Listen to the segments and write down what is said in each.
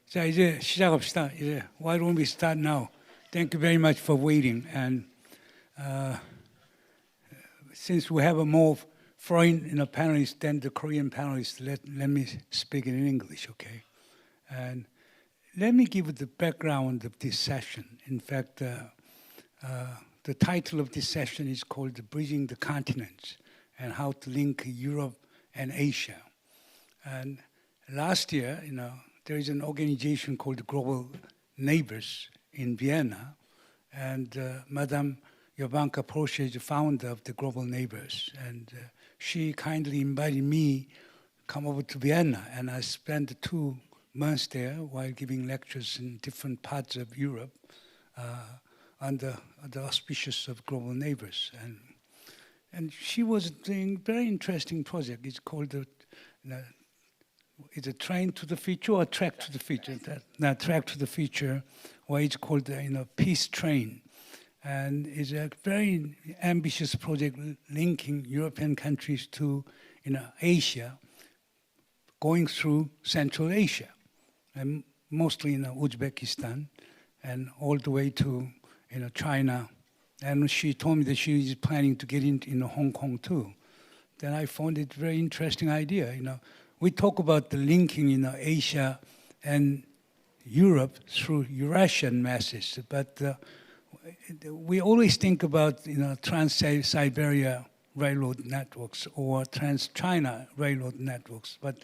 자, 이제 시작합시다. 이제 why don't we start now? Thank you very much for waiting. And since we have a more foreign panelists than the Korean panelists, let me speak in English, okay? And let me give the background of this session. In fact, the title of this session is called Bridging the Continents and How to Link Europe and Asia. And last year, there is an organization called Global Neighbours in Vienna, and Madame Jovanka PORSCHE is the founder of the Global Neighbours, and she kindly invited me to come over to Vienna, and I spent 2 months there while giving lectures in different parts of Europe under the auspices of Global Neighbours. And she was doing a very interesting project. It's called it's a train to the future or track to the future? Track to the future, or it's called Peace Train. And it's a very ambitious project linking European countries to Asia, going through Central Asia, and mostly in Uzbekistan, and all the way to China. And she told me that she is planning to get into Hong Kong too. Then I found it a very interesting idea. We talk about the linking Asia and Europe through Eurasian masses, but we always think about Trans-Siberia railroad networks or Trans-China railroad networks, but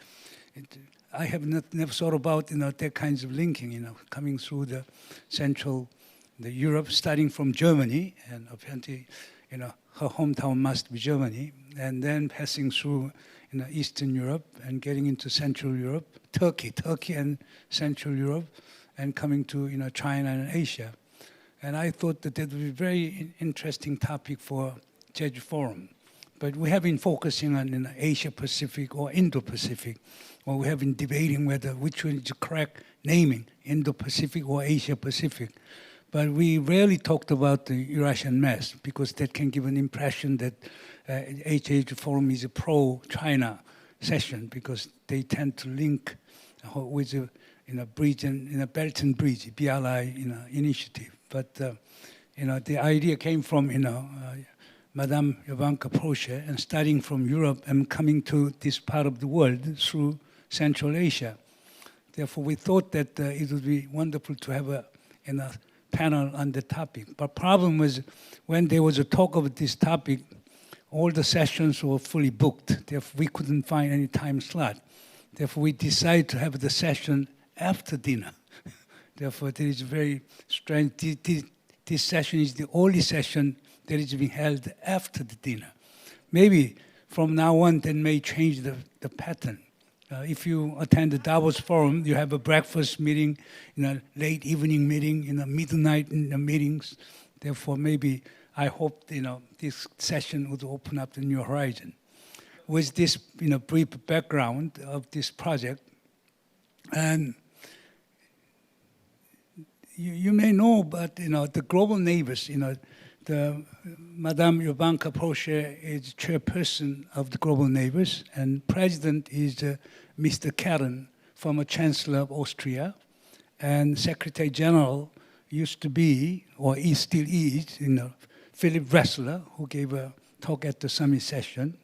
I have never thought about that kinds of linking, coming through the Europe, starting from Germany, and apparently, her hometown must be Germany, and then passing through Eastern Europe and getting into Central Europe, Turkey and Central Europe, and coming to China and Asia. And I thought that would be a very interesting topic for Jeju Forum. But we have been focusing on Asia Pacific or Indo-Pacific, or we have been debating which one is the correct naming, Indo-Pacific or Asia Pacific. But we rarely talked about the Eurasian mass because that can give an impression that Jeju Forum is a pro-China session because they tend to link with a bridge and a Belt and Bridge BRI initiative. But the idea came from Madame Jovanka PORSCHE, and starting from Europe and coming to this part of the world through Central Asia. Therefore, we thought that it would be wonderful to have a panel on the topic. But problem was when there was a talk of this topic, all the sessions were fully booked. Therefore, we couldn't find any time slot. Therefore, we decided to have the session after dinner. Therefore, it is very strange. This session is the only session that is being held after the dinner. Maybe from now on, that may change the pattern. If you attend the Davos Forum, you have a breakfast meeting, late evening meeting, midnight meetings. Therefore, maybe I hope this session would open up the new horizon. With this brief background of this project, and you may know, but the Global Neighbours, the Madame Jovanka PORSCHE is chairperson of the Global Neighbours, and president is Mr. Kern, former Chancellor of Austria, and Secretary General used to be, or still is, Philip Ressler, who gave a talk at the summit session.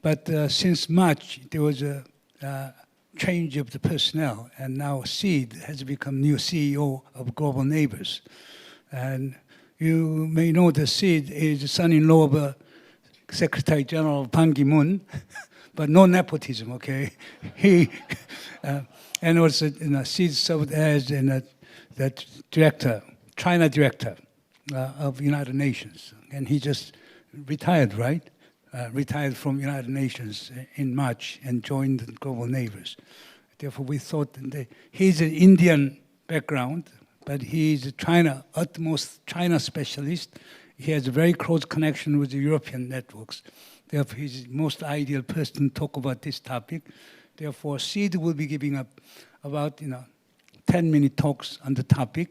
But since March, there was a change of the personnel, and now Sid has become new CEO of Global Neighbours. And you may know that Sid is the son-in-law of Secretary General Ban Ki-moon, but no nepotism, okay? He and also Sid served as the director, China director of United Nations, and he just retired, right? Retired from United Nations in March and joined the Global Neighbours. Therefore, we thought that he's an Indian background, but he's a utmost China specialist. He has a very close connection with the European networks. Therefore, he's the most ideal person to talk about this topic. Therefore, Sid will be giving about 10-minute talks on the topic.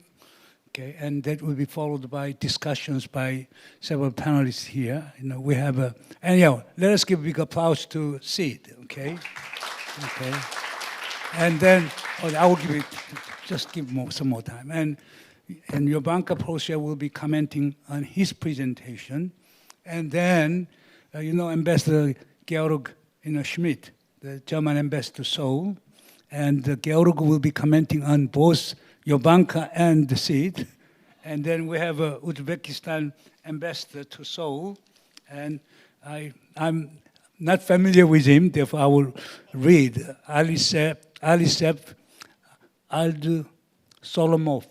Okay, and that will be followed by discussions by several panelists here. We have anyhow, let us give a big applause to Sid, okay? Okay. And then I will give it, just give some more time. And Jovanka PORSCHE will be commenting on his presentation. And then, Ambassador Georg SCHMIDT, the German ambassador to Seoul, and Georg will be commenting on both Jovanka and the SCHMIDT. And then we have Uzbekistan ambassador to Seoul, and I'm not familiar with him, therefore I will read. Alisher ABDUSALOMOV,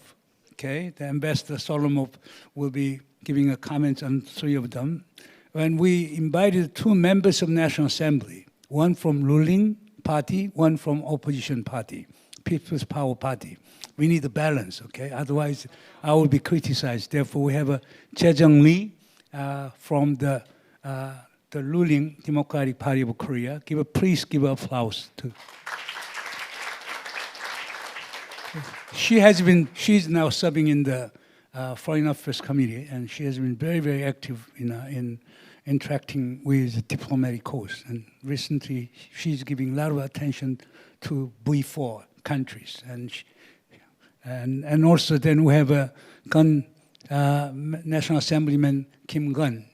okay? The ambassador Salomov will be giving a comment on 3 of them. When we invited 2 members of National Assembly, one from ruling party, one from opposition party, People's Power Party. We need a balance, okay? Otherwise, I will be criticized. Therefore, we have a Jaejung from the ruling Democratic Party of Korea. Please give applause to. She's now serving in the Foreign Affairs Committee, and she has been very, very active in interacting with diplomatic corps. And recently, she's giving a lot of attention to V4 countries. And also then we have a Gunn, National Assemblyman Gunn.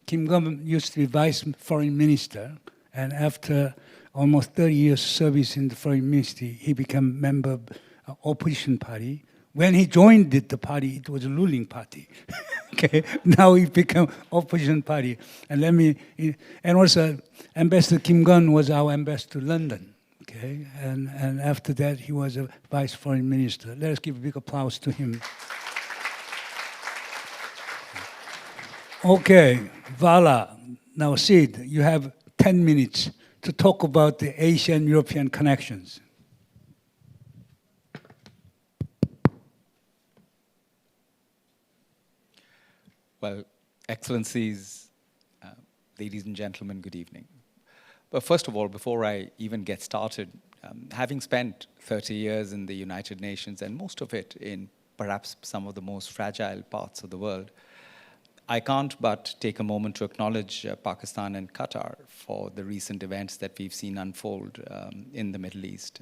Gunn used to be Vice Foreign Minister, and after almost 30 years service in the Foreign Ministry, he became member of opposition party. When he joined the party, it was a ruling party. Okay, now he became opposition party. And also Ambassador Gunn was our ambassador to London. Okay, and after that, he was a Vice Foreign Minister. Let us give a big applause to him. Okay, Vala. Now, Sid, you have 10 minutes to talk about the Asian-European connections. Well, Excellencies, ladies and gentlemen, good evening. But first of all, before I even get started, having spent 30 years in the United Nations, and most of it in perhaps some of the most fragile parts of the world, I can't but take a moment to acknowledge Pakistan and Qatar for the recent events that we've seen unfold in the Middle East.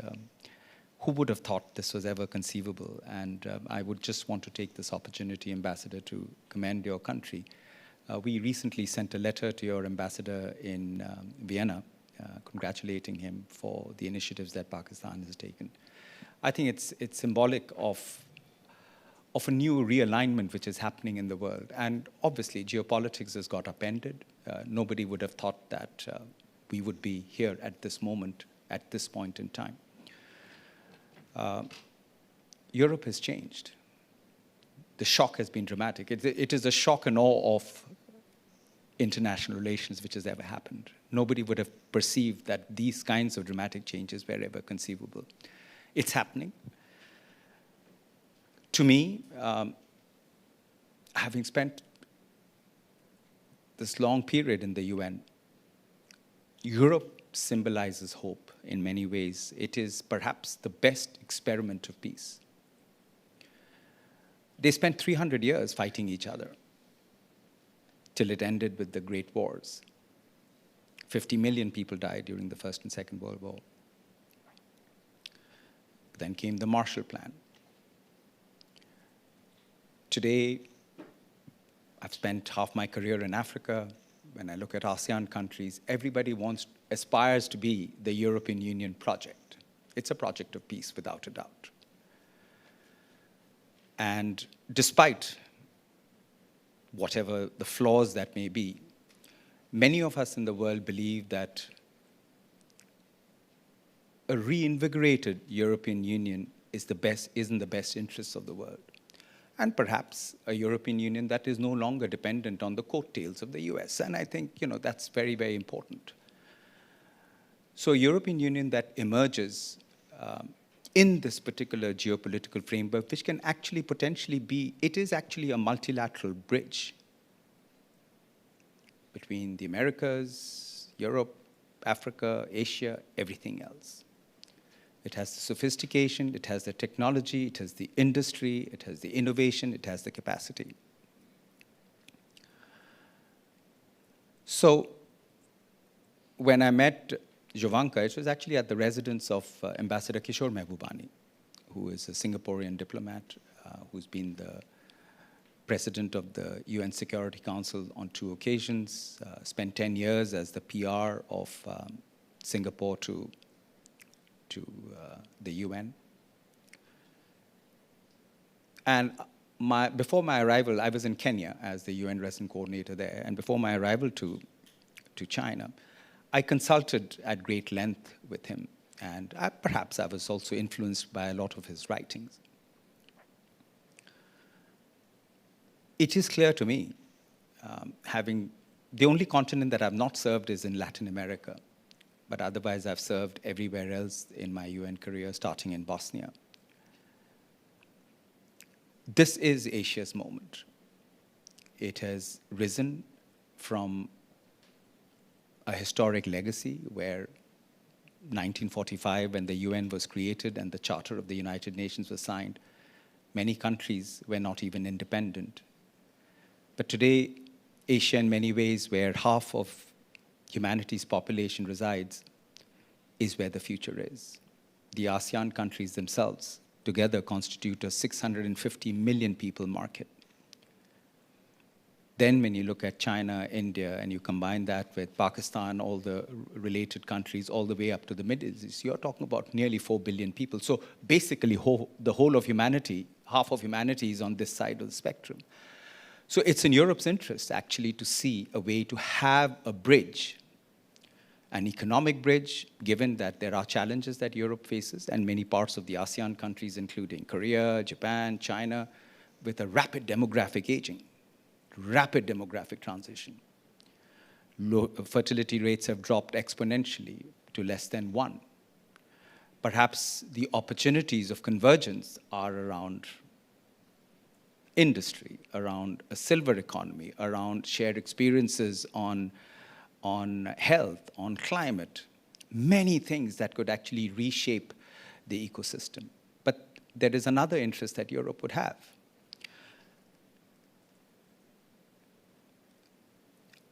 Who would have thought this was ever conceivable? And I would just want to take this opportunity, Ambassador, to commend your country. We recently sent a letter to your ambassador in Vienna, congratulating him for the initiatives that Pakistan has taken. I think it's symbolic of a new realignment which is happening in the world. And obviously, geopolitics has got upended. Nobody would have thought that we would be here at this moment, at this point in time. Europe has changed. The shock has been dramatic. It is a shock and awe of international relations which has ever happened. Nobody would have perceived that these kinds of dramatic changes were ever conceivable. It's happening. To me, having spent this long period in the UN, Europe symbolizes hope in many ways. It is perhaps the best experiment of peace. They spent 300 years fighting each other till it ended with the Great Wars. 50 million people died during the First and Second World War. Then came the Marshall Plan. Today, I've spent half my career in Africa. When I look at ASEAN countries, everybody aspires to be the European Union project. It's a project of peace, without a doubt. And despite whatever the flaws that may be, many of us in the world believe that a reinvigorated European Union is in the best interests of the world. And perhaps a European Union that is no longer dependent on the coattails of the US. And I think, that's very, very important. So a European Union that emerges in this particular geopolitical framework, which can actually potentially it is actually a multilateral bridge between the Americas, Europe, Africa, Asia, everything else. It has the sophistication, it has the technology, it has the industry, it has the innovation, it has the capacity. So when I met Jovanka, it was actually at the residence of Ambassador Kishore Mehbubani, who is a Singaporean diplomat who's been the president of the UN Security Council on 2 occasions, spent 10 years as the PR of Singapore to the UN. And before my arrival, I was in Kenya as the UN resident coordinator there, and before my arrival to China, I consulted at great length with him, and perhaps I was also influenced by a lot of his writings. It is clear to me, the only continent that I've not served is in Latin America, but otherwise I've served everywhere else in my UN career, starting in Bosnia. This is Asia's moment. It has risen from a historic legacy where 1945, when the UN was created and the Charter of the United Nations was signed, many countries were not even independent. But today, Asia, in many ways, where half of humanity's population resides, is where the future is. The ASEAN countries themselves together constitute a 650 million people market. Then when you look at China, India, and you combine that with Pakistan, all the related countries, all the way up to the Middle East, you're talking about nearly 4 billion people. So basically, the whole of humanity, half of humanity is on this side of the spectrum. So it's in Europe's interest, actually, to see a way to have a bridge, an economic bridge, given that there are challenges that Europe faces, and many parts of the ASEAN countries, including Korea, Japan, China, with a rapid demographic aging, rapid demographic transition. Fertility rates have dropped exponentially to less than 1. Perhaps the opportunities of convergence are around industry, around a silver economy, around shared experiences on health, on climate, many things that could actually reshape the ecosystem. But there is another interest that Europe would have.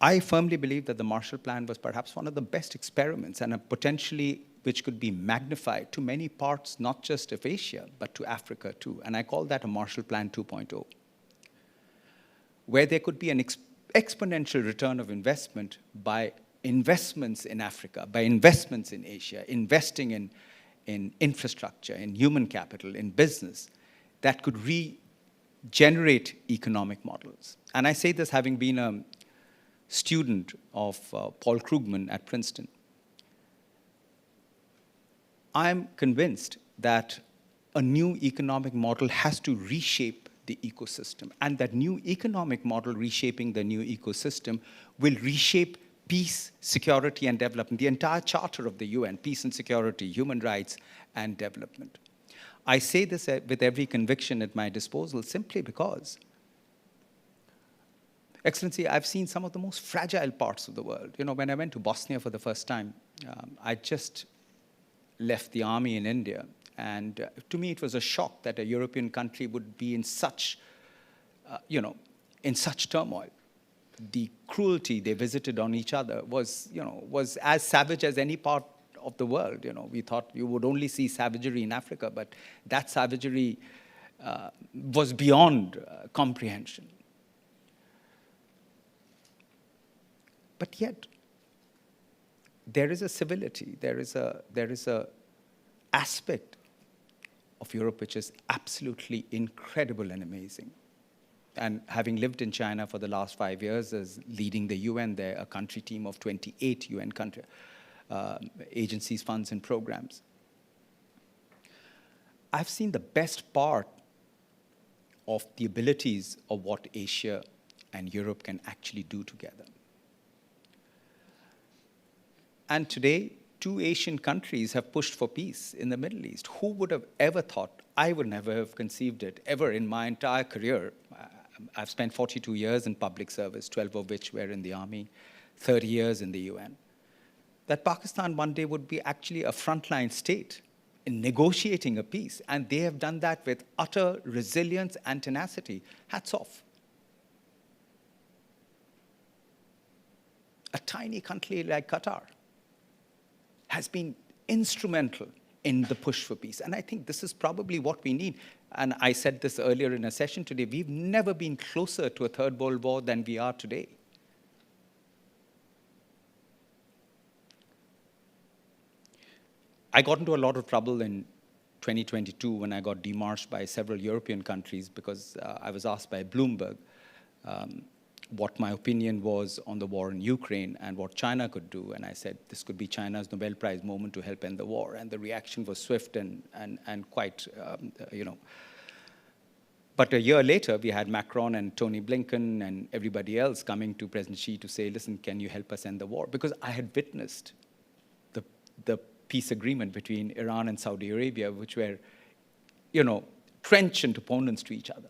I firmly believe that the Marshall Plan was perhaps one of the best experiments and a potentially which could be magnified to many parts, not just of Asia, but to Africa too. And I call that a Marshall Plan 2.0, where there could be an exponential return of investment by investments in Africa, by investments in Asia, investing in infrastructure, in human capital, in business, that could regenerate economic models. And I say this having been a student of Paul Krugman at Princeton. I'm convinced that a new economic model has to reshape the ecosystem, and that new economic model reshaping the new ecosystem will reshape peace, security, and development, the entire charter of the UN, peace and security, human rights, and development. I say this with every conviction at my disposal simply because, Excellency, I've seen some of the most fragile parts of the world. You know, when I went to Bosnia for the first time, I just left the army in India. And to me, it was a shock that a European country would be in such, in such turmoil. The cruelty they visited on each other was as savage as any part of the world. You know, we thought you would only see savagery in Africa, but that savagery was beyond comprehension. But yet, there is a civility, there is a aspect of Europe which is absolutely incredible and amazing. And having lived in China for the last 5 years as leading the UN there, a country team of 28 UN country, agencies, funds, and programs, I've seen the best part of the abilities of what Asia and Europe can actually do together. And today, 2 Asian countries have pushed for peace in the Middle East. Who would have ever thought? I would never have conceived it ever in my entire career. I've spent 42 years in public service, 12 of which were in the army, 30 years in the UN, that Pakistan one day would be actually a frontline state in negotiating a peace. And they have done that with utter resilience and tenacity. Hats off. A tiny country like Qatar. has been instrumental in the push for peace. And I think this is probably what we need. And I said this earlier in a session today, we've never been closer to a third world war than we are today. I got into a lot of trouble in 2022 when I got demarched by several European countries because I was asked by Bloomberg what my opinion was on the war in Ukraine and what China could do. And I said, this could be China's Nobel Prize moment to help end the war. And the reaction was swift and quite, you know. But a year later, we had Macron and Tony Blinken and everybody else coming to President Xi to say, listen, can you help us end the war? Because I had witnessed the peace agreement between Iran and Saudi Arabia, which were, you know, trenchant opponents to each other.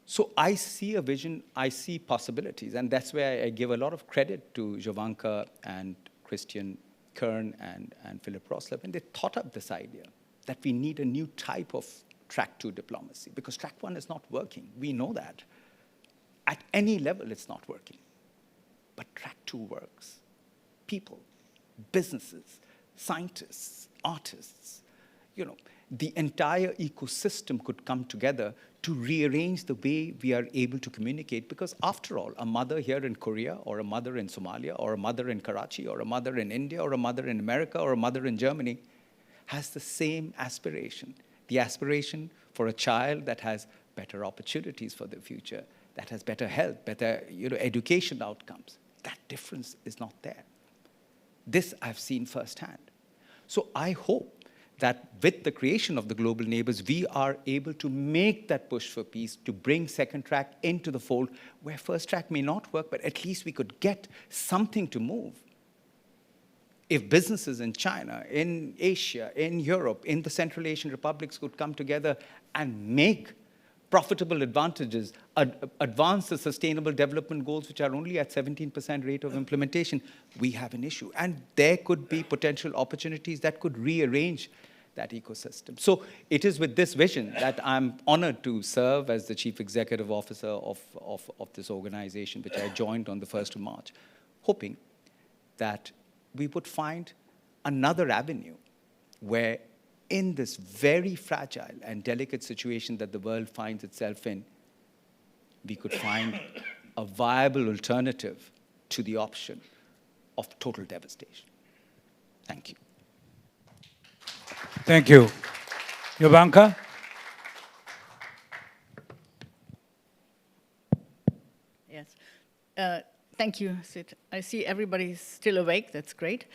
So I see a vision, I see possibilities, and that's where I give a lot of credit to Jovanka and Christian Kern and Philip Rosler when they thought up this idea that we need a new type of track 2 diplomacy, because track 1 is not working. We know that. At any level, it's not working. But track 2 works. People, businesses, scientists, artists, you know, the entire ecosystem could come together to rearrange the way we are able to communicate. Because after all, a mother here in Korea, or a mother in Somalia, or a mother in Karachi, or a mother in India, or a mother in America, or a mother in Germany, has the same aspiration. The aspiration for a child that has better opportunities for the future, that has better health, better, you know, education outcomes. That difference is not there. This I've seen firsthand. So I hope that with the creation of the global neighbors, we are able to make that push for peace, to bring second track into the fold, where first track may not work, but at least we could get something to move. If businesses in China, in Asia, in Europe, in the Central Asian republics could come together and make profitable advantages, advance the sustainable development goals, which are only at 17% rate of implementation, we have an issue. And there could be potential opportunities that could rearrange that ecosystem. So it is with this vision that I'm honored to serve as the Chief Executive Officer of this organization, which I joined on the 1st of March, hoping that we would find another avenue where in this very fragile and delicate situation that the world finds itself in, we could find a viable alternative to the option of total devastation. Thank you. Thank you. Jovanka? Yes. Thank you, Sid. I see everybody's still awake. That's great.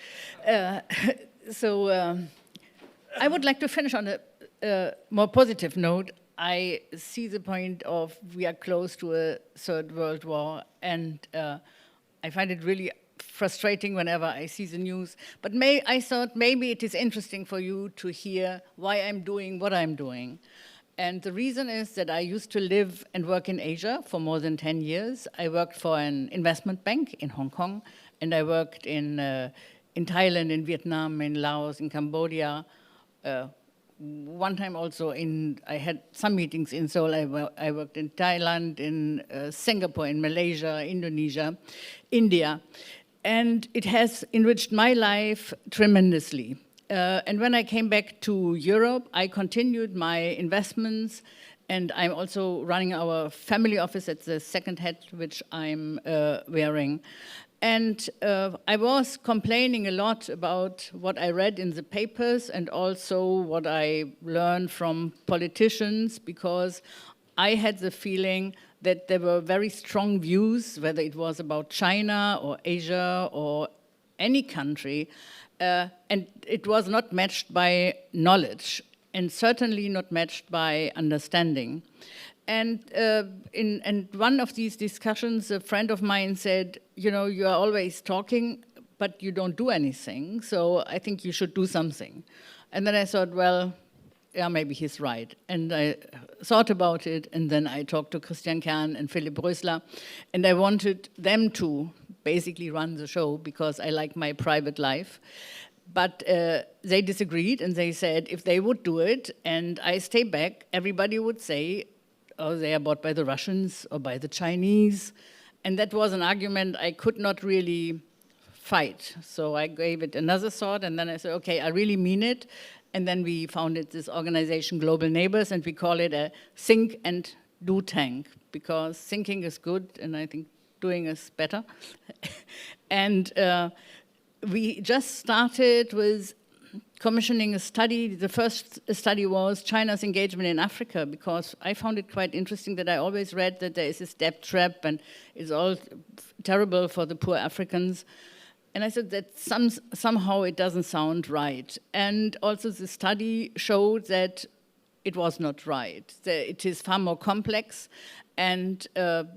I would like to finish on a more positive note. I see the point of we are close to a third world war, and I find it really frustrating whenever I see the news. But I thought maybe it is interesting for you to hear why I'm doing what I'm doing. And the reason is that I used to live and work in Asia for more than 10 years. I worked for an investment bank in Hong Kong, and I worked in Thailand, in Vietnam, in Laos, in Cambodia. One time also I had some meetings in Seoul. I worked in Thailand, in Singapore, in Malaysia, Indonesia, India. And it has enriched my life tremendously. And when I came back to Europe, I continued my investments, and I'm also running our family office at the second hat, which I'm wearing. And I was complaining a lot about what I read in the papers and also what I learned from politicians, because I had the feeling that there were very strong views, whether it was about China or Asia or any country, and it was not matched by knowledge, and certainly not matched by understanding. And in one of these discussions, a friend of mine said, you know, you are always talking, but you don't do anything, so I think you should do something. And then I thought, well, yeah, maybe he's right. And I thought about it, and then I talked to Christian Kern and Philip Rosler, and I wanted them to basically run the show because I like my private life. But they disagreed, and they said if they would do it and I stay back, everybody would say, oh, they are bought by the Russians or by the Chinese. And that was an argument I could not really fight. So I gave it another thought, and then I said, okay, I really mean it. And then we founded this organization, Global Neighbours, and we call it a think and do tank, because thinking is good, and I think doing is better. And we just started with commissioning a study. The first study was China's engagement in Africa, because I found it quite interesting that I always read that there is this debt trap and it's all terrible for the poor Africans. And I said that somehow it doesn't sound right. And also the study showed that it was not right. That it is far more complex. And then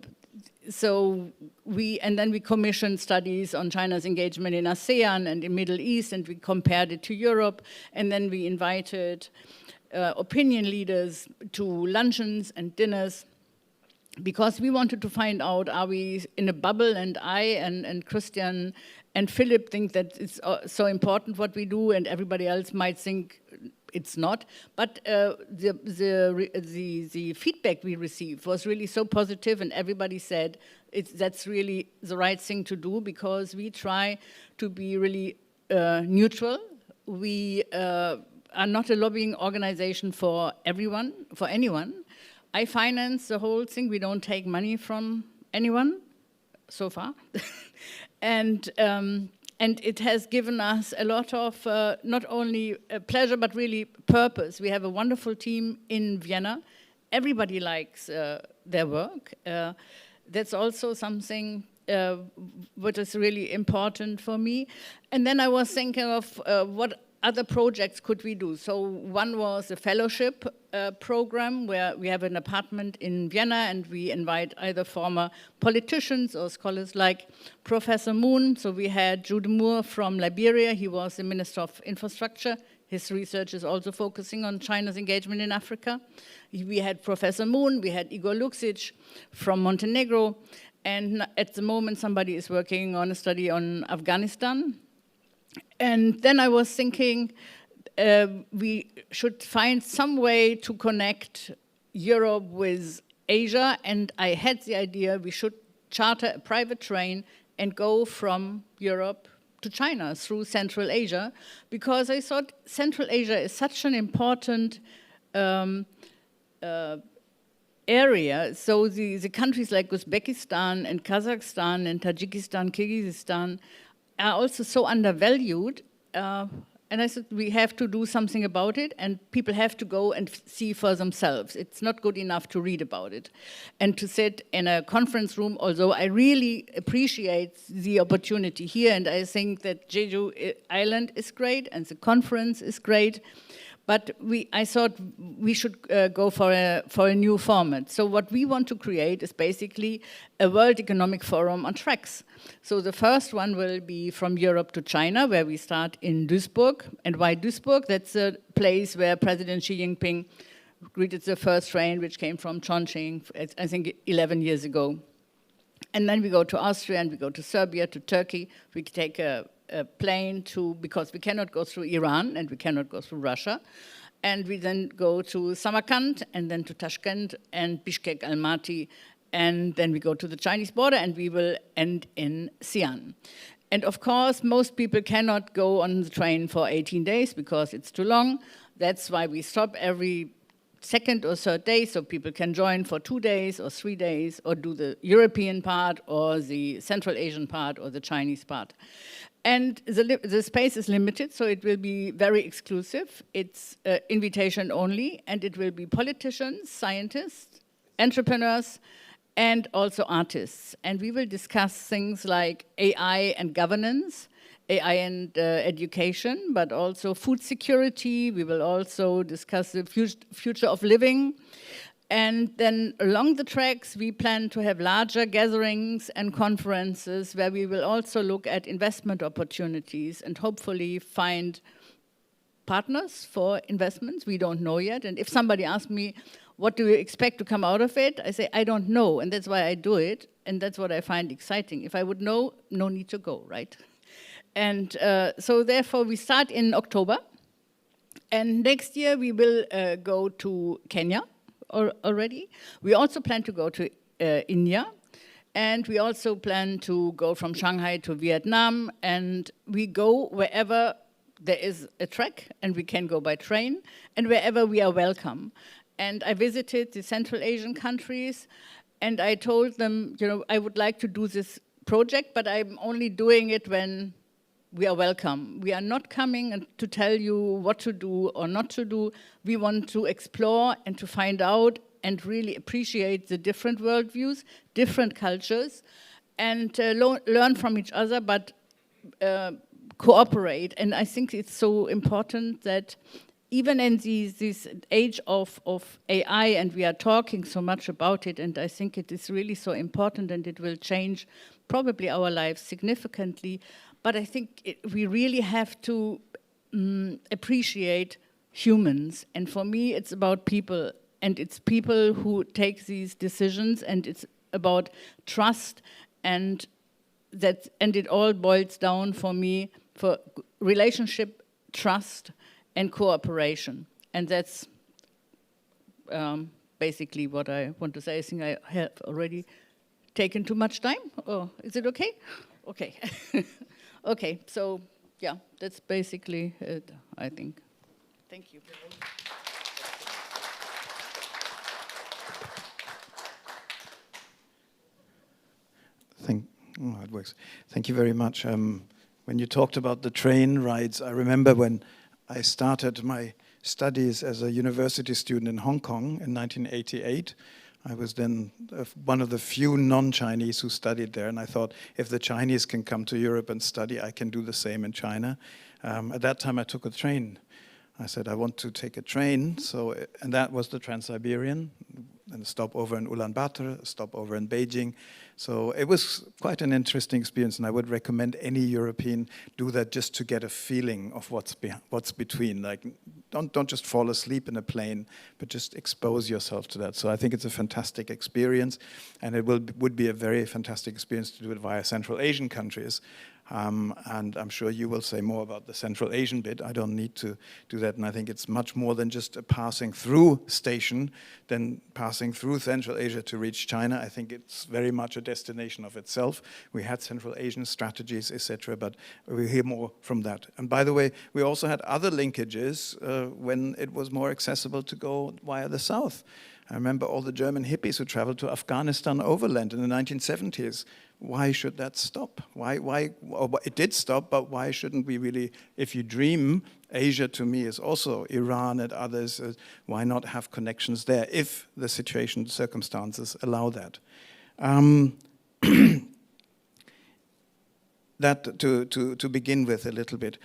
we commissioned studies on China's engagement in ASEAN and in Middle East, and we compared it to Europe. And then we invited opinion leaders to luncheons and dinners, because we wanted to find out, are we in a bubble? And I and Christian and Philip think that it's so important what we do, and everybody else might think it's not. But the feedback we received was really so positive, and everybody said that's really the right thing to do, because we try to be really neutral. We are not a lobbying organization for everyone, for anyone. I finance the whole thing. We don't take money from anyone so far. And it has given us a lot of not only pleasure, but really purpose. We have a wonderful team in Vienna. Everybody likes their work. That's also something what is really important for me. And then I was thinking of what other projects could we do? So one was a fellowship program, where we have an apartment in Vienna, and we invite either former politicians or scholars like Professor Moon. So we had Jude Moore from Liberia. He was the Minister of Infrastructure. His research is also focusing on China's engagement in Africa. We had Professor Moon. We had Igor Luksic from Montenegro. And at the moment, somebody is working on a study on Afghanistan. And then I was thinking we should find some way to connect Europe with Asia, and I had the idea we should charter a private train and go from Europe to China through Central Asia, because I thought Central Asia is such an important area. So the countries like Uzbekistan and Kazakhstan and Tajikistan, Kyrgyzstan are also so undervalued, and I said we have to do something about it, and people have to go and see for themselves. It's not good enough to read about it. And to sit in a conference room, although I really appreciate the opportunity here, and I think that Jeju Island is great, and the conference is great, but I thought we should go for a new format. So what we want to create is basically a World Economic Forum on tracks. So the first one will be from Europe to China, where we start in Duisburg. And why Duisburg? That's a place where President Xi Jinping greeted the first train, which came from Chongqing, I think 11 years ago. And then we go to Austria, and we go to Serbia, to Turkey. We take a plane because we cannot go through Iran and we cannot go through Russia. And we then go to Samarkand, and then to Tashkent and Bishkek, Almaty, and then we go to the Chinese border, and we will end in Xi'an. And of course, most people cannot go on the train for 18 days because it's too long. That's why we stop every second or third day, so people can join for 2 days or 3 days, or do the European part or the Central Asian part or the Chinese part. And the space is limited, so it will be very exclusive. It's invitation only, and it will be politicians, scientists, entrepreneurs, and also artists. And we will discuss things like AI and governance, AI and education, but also food security. We will also discuss the future of living. And then along the tracks, we plan to have larger gatherings and conferences where we will also look at investment opportunities and hopefully find partners for investments. We don't know yet. And if somebody asks me, what do you expect to come out of it? I say, I don't know. And that's why I do it. And that's what I find exciting. If I would know, no need to go, right? And so therefore, we start in October. And next year, we will go to Kenya already. We also plan to go to India. And we also plan to go from Shanghai to Vietnam, and we go wherever there is a track, and we can go by train, and wherever we are welcome. And I visited the Central Asian countries, and I told them, you know, I would like to do this project, but I'm only doing it when we are welcome. We are not coming to tell you what to do or not to do. We want to explore and to find out and really appreciate the different worldviews, different cultures, and learn from each other, but cooperate. And I think it's so important that even in this age of AI, and we are talking so much about it, and I think it is really so important, and it will change probably our lives significantly, but I think we really have to appreciate humans. And for me, it's about people, and it's people who take these decisions, and it's about trust, and it all boils down for me for relationship, trust, and cooperation. And that's basically what I want to say. I think I have already taken too much time. Oh, is it okay? Okay. Okay, so yeah, that's basically it, I think. Thank you. It works. Thank you very much. When you talked about the train rides, I remember when I started my studies as a university student in Hong Kong in 1988. I was then one of the few non-Chinese who studied there, and I thought, if the Chinese can come to Europe and study, I can do the same in China. At that time, I took a train. I said, I want to take a train, and that was the Trans-Siberian, and a stopover in Ulaanbaatar, a stopover in Beijing. So it was quite an interesting experience, and I would recommend any European do that just to get a feeling of what's between. Like, don't just fall asleep in a plane, but just expose yourself to that. So I think it's a fantastic experience, and it would be a very fantastic experience to do it via Central Asian countries. And I'm sure you will say more about the Central Asian bit. I don't need to do that, and I think it's much more than just a passing through station, than passing through Central Asia to reach China. I think it's very much a destination of itself. We had Central Asian strategies, etc., but we hear more from that. And by the way, we also had other linkages when it was more accessible to go via the south. I remember all the German hippies who traveled to Afghanistan overland in the 1970s. Why should that stop? It did stop, but why shouldn't we really, if you dream, Asia to me is also Iran and others, why not have connections there if the situation, circumstances allow that? That to begin with a little bit.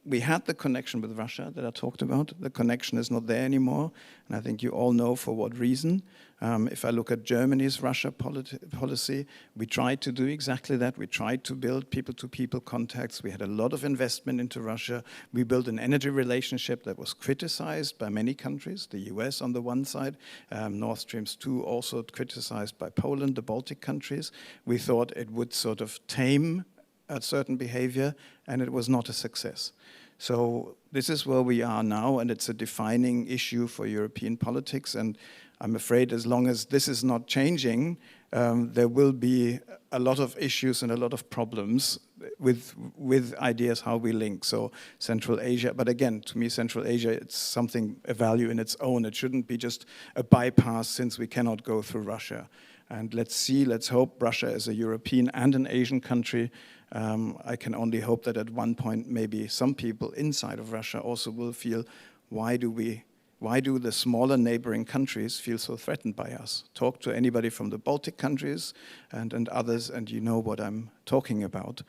We had the connection with Russia that I talked about. The connection is not there anymore, and I think you all know for what reason. If I look at Germany's Russia policy, we tried to do exactly that. We tried to build people-to-people contacts. We had a lot of investment into Russia. We built an energy relationship that was criticized by many countries, the US on the one side, Nord Stream 2 also criticized by Poland, the Baltic countries. We thought it would sort of tame a certain behavior, and it was not a success. So this is where we are now, and it's a defining issue for European politics, and I'm afraid as long as this is not changing, there will be a lot of issues and a lot of problems with ideas how we link. So Central Asia, but again, to me, Central Asia, it's something, a value in its own. It shouldn't be just a bypass since we cannot go through Russia. And let's hope Russia is a European and an Asian country. I can only hope that at one point maybe some people inside of Russia also will feel, why do the smaller neighboring countries feel so threatened by us? Talk to anybody from the Baltic countries and others, and you know what I'm talking about.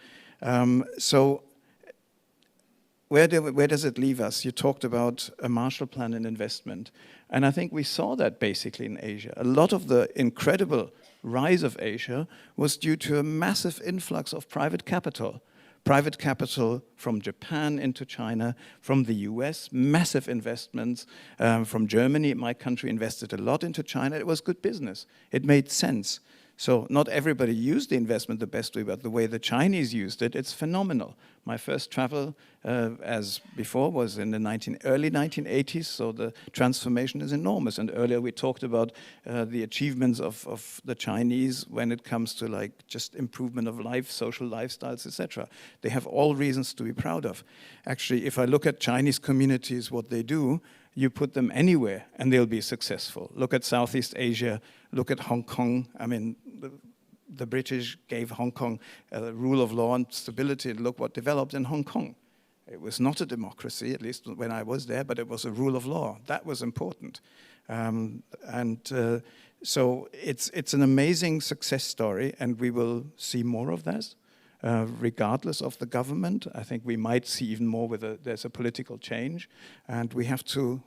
So where does it leave us? You talked about a Marshall Plan and investment, and I think we saw that basically in Asia. A lot of the incredible rise of Asia was due to a massive influx of private capital. Private capital from Japan into China, from the US, massive investments. From Germany, my country invested a lot into China. It was good business. It made sense. So not everybody used the investment the best way, but the way the Chinese used it, it's phenomenal. My first travel, as before, was in the early 1980s, so the transformation is enormous. And earlier we talked about the achievements of the Chinese when it comes to like just improvement of life, social lifestyles, etc. They have all reasons to be proud of. Actually, if I look at Chinese communities, what they do, you put them anywhere and they'll be successful. Look at Southeast Asia, look at Hong Kong. I mean, the British gave Hong Kong rule of law and stability, and look what developed in Hong Kong. It was not a democracy, at least when I was there, but it was a rule of law. That was important. So it's an amazing success story, and we will see more of this. Regardless of the government, I think we might see even more there's a political change, and we have to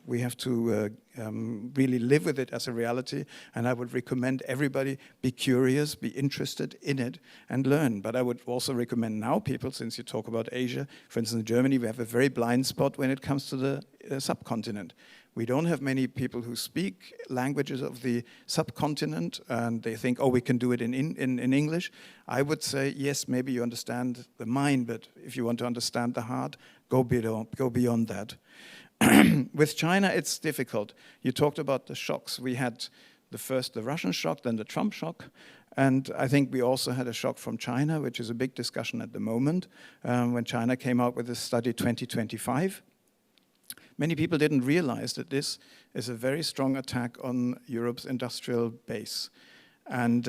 really live with it as a reality. And I would recommend everybody be curious, be interested in it, and learn. But I would also recommend now people, since you talk about Asia, for instance, in Germany, we have a very blind spot when it comes to the subcontinent. We don't have many people who speak languages of the subcontinent, and they think, oh, we can do it in English. I would say, yes, maybe you understand the mind, but if you want to understand the heart, go beyond that. With China, it's difficult. You talked about the shocks. We had the Russian shock, then the Trump shock. And I think we also had a shock from China, which is a big discussion at the moment, when China came out with this study 2025. Many people didn't realize that this is a very strong attack on Europe's industrial base. And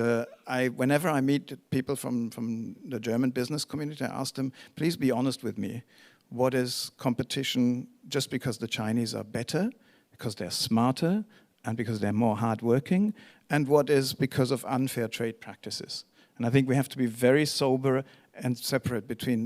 whenever I meet people from the German business community, I ask them, please be honest with me. What is competition just because the Chinese are better, because they're smarter, and because they're more hardworking? And what is because of unfair trade practices? And I think we have to be very sober and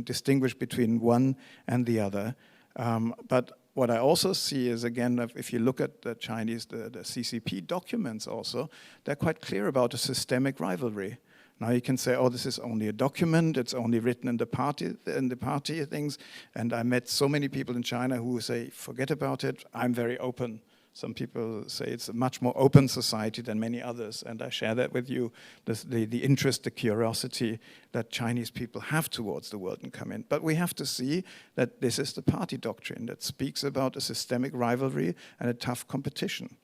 distinguish between one and the other. But what I also see is, again, if you look at the Chinese, the CCP documents also, they're quite clear about a systemic rivalry. Now you can say, oh, this is only a document, it's only written in the party things. And I met so many people in China who say, forget about it, I'm very open. Some people say it's a much more open society than many others, and I share that with you, the interest, the curiosity that Chinese people have towards the world and come in. But we have to see that this is the party doctrine that speaks about a systemic rivalry and a tough competition.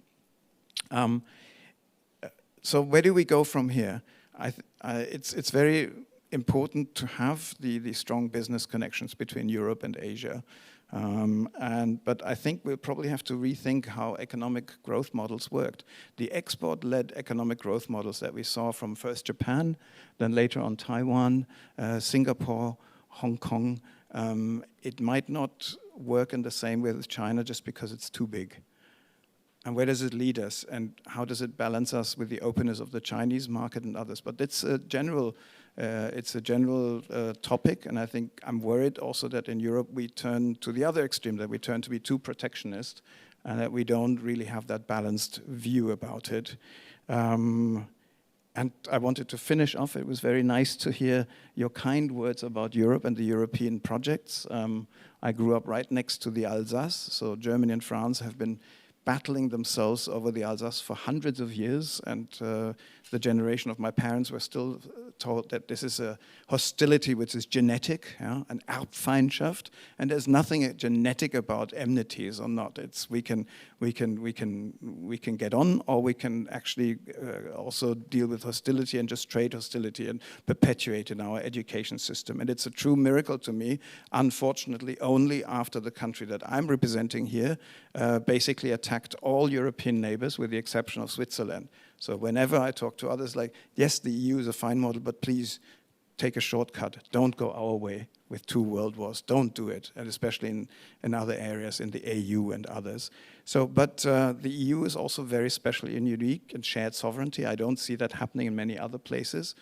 So where do we go from here? It's very important to have the strong business connections between Europe and Asia. But I think we'll probably have to rethink how economic growth models worked. The export-led economic growth models that we saw from first Japan, then later on Taiwan, Singapore, Hong Kong, it might not work in the same way with China just because it's too big. And where does it lead us? And how does it balance us with the openness of the Chinese market and others? But it's a general topic, and I think I'm worried also that in Europe we turn to the other extreme, that we turn to be too protectionist, and that we don't really have that balanced view about it. And I wanted to finish off. It was very nice to hear your kind words about Europe and the European projects. I grew up right next to the Alsace, so Germany and France have been battling themselves over the Alsace for hundreds of years, and the generation of my parents were still told that this is a hostility which is genetic, an Erbfeindschaft, and there's nothing genetic about enmities or not. It's we can get on, or we can actually also deal with hostility and just trade hostility and perpetuate in our education system. And it's a true miracle to me, unfortunately, only after the country that I'm representing here basically attacked all European neighbors with the exception of Switzerland. So whenever I talk to others, like, yes, the EU is a fine model, but please take a shortcut. Don't go our way with 2 world wars. Don't do it, and especially in other areas, in the AU and others. So, but the EU is also very special and unique in shared sovereignty. I don't see that happening in many other places.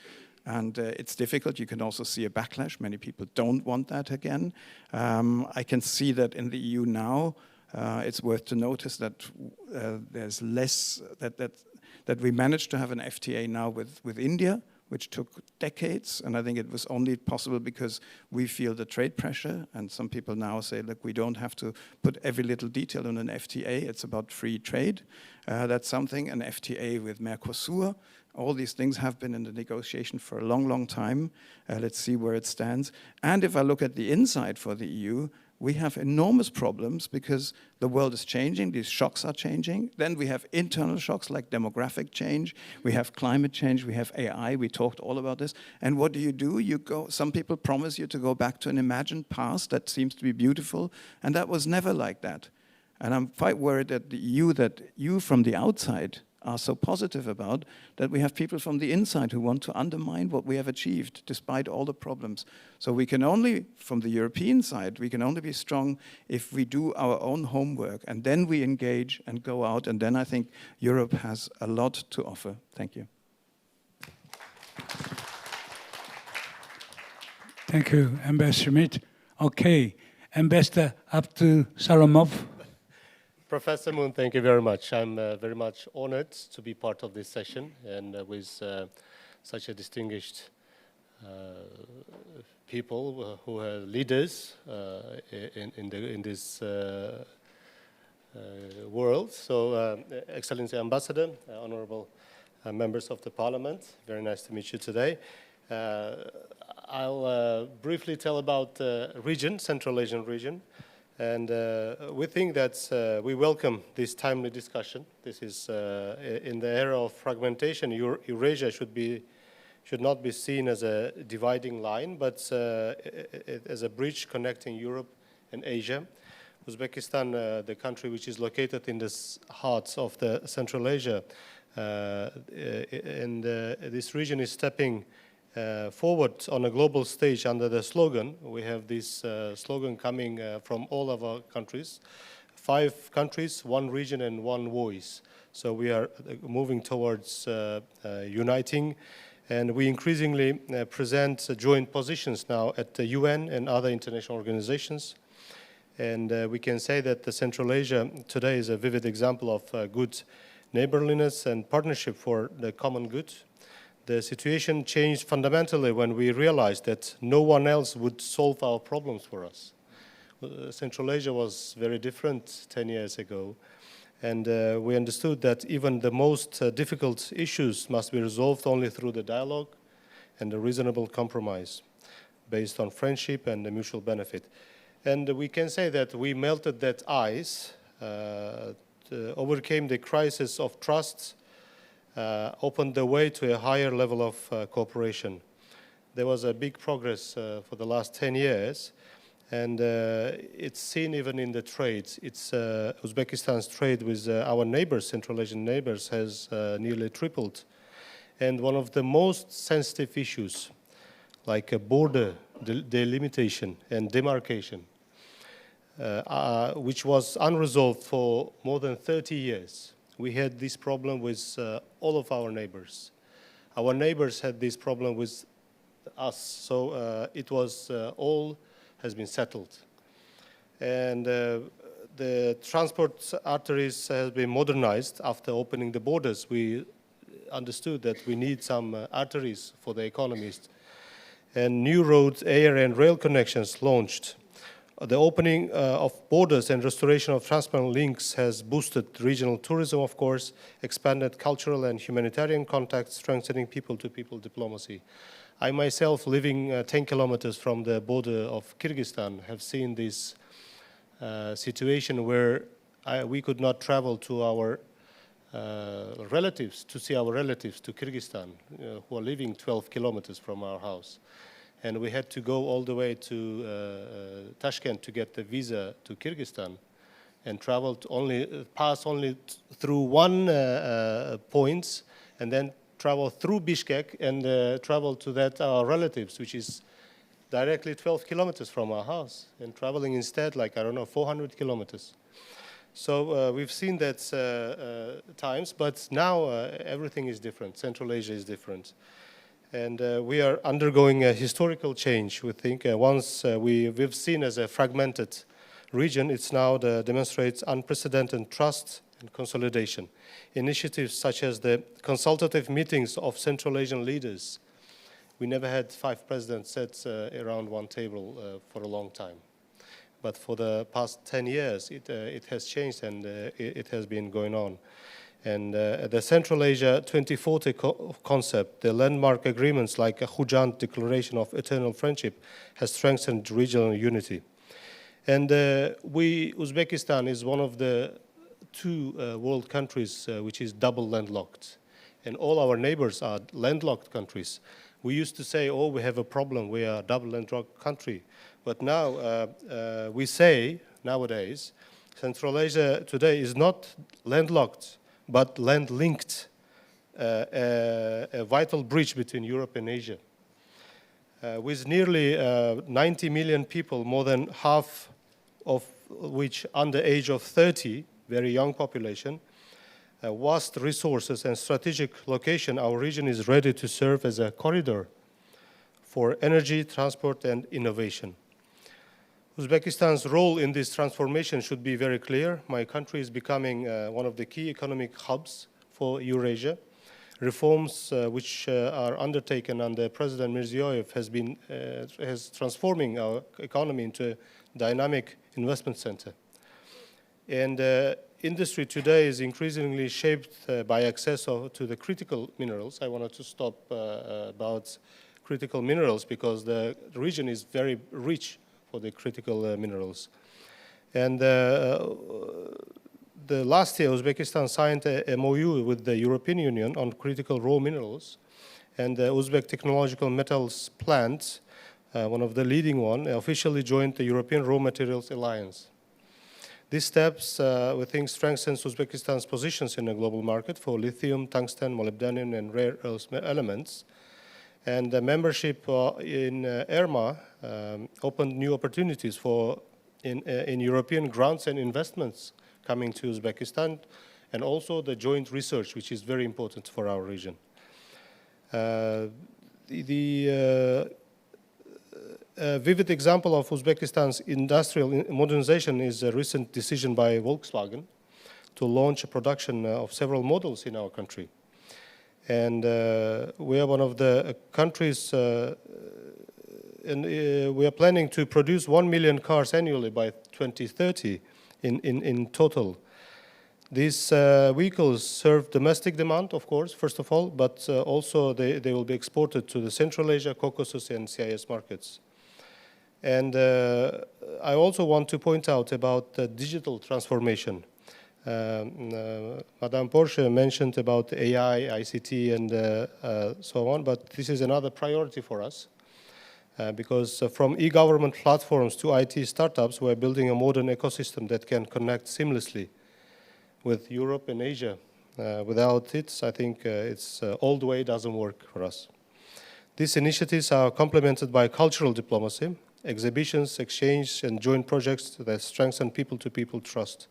And it's difficult. You can also see a backlash. Many people don't want that again. I can see that in the EU now, it's worth to notice that there's less, that we managed to have an FTA now with India, which took decades, and I think it was only possible because we feel the trade pressure, and some people now say, look, we don't have to put every little detail in an FTA, it's about free trade. That's something, an FTA with Mercosur, All these things have been in the negotiation for a long, long time. Let's see where it stands. And if I look at the inside for the EU, we have enormous problems because the world is changing, these shocks are changing. Then we have internal shocks like demographic change, we have climate change, we have AI, we talked all about this. And what do? You go, some people promise you to go back to an imagined past that seems to be beautiful, and that was never like that. And I'm quite worried that the EU, that you from the outside are so positive about, that we have people from the inside who want to undermine what we have achieved despite all the problems. So we can only, from the European side, we can only be strong if we do our own homework and then we engage and go out, and then I think Europe has a lot to offer. Thank you. Thank you, Ambassador Schmidt. Okay, Ambassador ABDUSALOMOV. Professor Moon, thank you very much. I'm very much honored to be part of this session, and with such a distinguished people who are leaders in this world. So, Excellency Ambassador, honorable members of the Parliament, very nice to meet you today. I'll briefly tell about the region, Central Asian region. And we think that we welcome this timely discussion. This is in the era of fragmentation. Eurasia should not be seen as a dividing line, but as a bridge connecting Europe and Asia. Uzbekistan, the country which is located in the heart of the Central Asia, and this region is stepping forward on a global stage under the slogan. We have this slogan coming from all of our countries. 5 countries, 1 region and 1 voice. So we are moving towards uniting, and we increasingly present joint positions now at the UN and other international organizations. And we can say that the Central Asia today is a vivid example of good neighborliness and partnership for the common good. The situation changed fundamentally when we realized that no one else would solve our problems for us. Central Asia was very different 10 years ago, and we understood that even the most difficult issues must be resolved only through the dialogue and a reasonable compromise based on friendship and the mutual benefit. And we can say that we melted that ice, overcame the crisis of trust, opened the way to a higher level of cooperation. There was a big progress for the last 10 years, and it's seen even in the trades. It's Uzbekistan's trade with our neighbors, Central Asian neighbors, has nearly tripled. And one of the most sensitive issues, like a border delimitation and demarcation, which was unresolved for more than 30 years. We had this problem with all of our neighbors. Our neighbors had this problem with us, so it was all has been settled. And the transport arteries have been modernized after opening the borders. We understood that we need some arteries for the economies. And new roads, air and rail connections launched. The opening of borders and restoration of transport links has boosted regional tourism, of course, expanded cultural and humanitarian contacts, strengthening people-to-people diplomacy. I myself, living 10 kilometers from the border of Kyrgyzstan, have seen this situation where we could not travel to our relatives, to see our relatives to Kyrgyzstan, who are living 12 kilometers from our house. And we had to go all the way to Tashkent to get the visa to Kyrgyzstan, and traveled pass only through one point, and then travel through Bishkek and travel to our relatives, which is directly 12 kilometers from our house, and traveling instead, like, I don't know, 400 kilometers. So we've seen that times, but now everything is different. Central Asia is different. And we are undergoing a historical change, we think. Once we've seen as a fragmented region, it's now demonstrates unprecedented trust and consolidation. Initiatives such as the consultative meetings of Central Asian leaders. We never had 5 presidents sat around one table for a long time. But for the past 10 years, it has changed, and it has been going on. And the Central Asia 2040 concept, the landmark agreements like a Hujan Declaration of Eternal Friendship, has strengthened regional unity. And Uzbekistan is one of the two world countries which is double landlocked. And all our neighbors are landlocked countries. We used to say, oh, we have a problem, we are a double landlocked country. But now we say, nowadays, Central Asia today is not landlocked, but land-linked, a vital bridge between Europe and Asia. With nearly 90 million people, more than half of which under age of 30, very young population, vast resources and strategic location, our region is ready to serve as a corridor for energy, transport, and innovation. Uzbekistan's role in this transformation should be very clear. My country is becoming one of the key economic hubs for Eurasia. Reforms which are undertaken under President Mirziyoyev has transforming our economy into a dynamic investment center. And industry today is increasingly shaped by access to the critical minerals. I wanted to stop about critical minerals because the region is very rich for the critical minerals. And the last year, Uzbekistan signed a MOU with the European Union on critical raw minerals, and the Uzbek Technological Metals Plant, one of the leading one, officially joined the European Raw Materials Alliance. These steps, we think, strengthens Uzbekistan's positions in the global market for lithium, tungsten, molybdenum, and rare earth elements. And the membership in ERMA opened new opportunities for in European grants and investments coming to Uzbekistan, and also the joint research, which is very important for our region. A vivid example of Uzbekistan's industrial modernization is a recent decision by Volkswagen to launch a production of several models in our country. And we are one of the countries, and we are planning to produce 1 million cars annually by 2030 in total. These vehicles serve domestic demand, of course, first of all, but also they will be exported to the Central Asia, Caucasus, and CIS markets. And I also want to point out about the digital transformation. Madame PORSCHE mentioned about AI, ICT, and so on, but this is another priority for us because from e-government platforms to IT startups, we're building a modern ecosystem that can connect seamlessly with Europe and Asia. Without it, I think it's old way doesn't work for us. These initiatives are complemented by cultural diplomacy, exhibitions, exchange, and joint projects that strengthen people-to-people trust.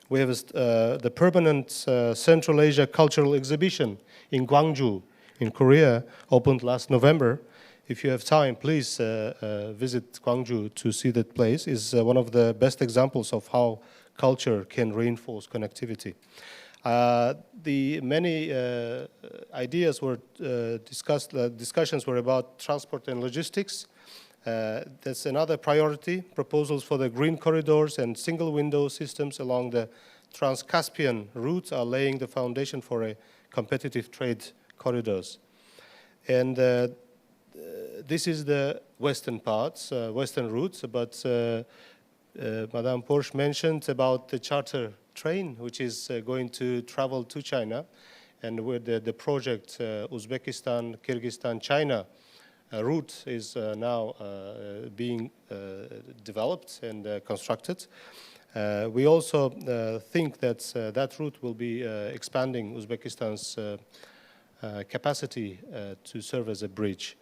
We have the permanent Central Asia Cultural Exhibition in Gwangju, in Korea, opened last November. If you have time, please visit Gwangju to see that place. It's one of the best examples of how culture can reinforce connectivity. The many ideas were discussed, discussions were about transport and logistics. That's another priority. Proposals for the green corridors and single window systems along the Trans-Caspian route are laying the foundation for a competitive trade corridors. And this is the western parts, western routes, but Madame PORSCHE mentioned about the charter train, which is going to travel to China, and with the project Uzbekistan, Kyrgyzstan, China route is now being developed and constructed. We also think that that route will be expanding Uzbekistan's capacity to serve as a bridge.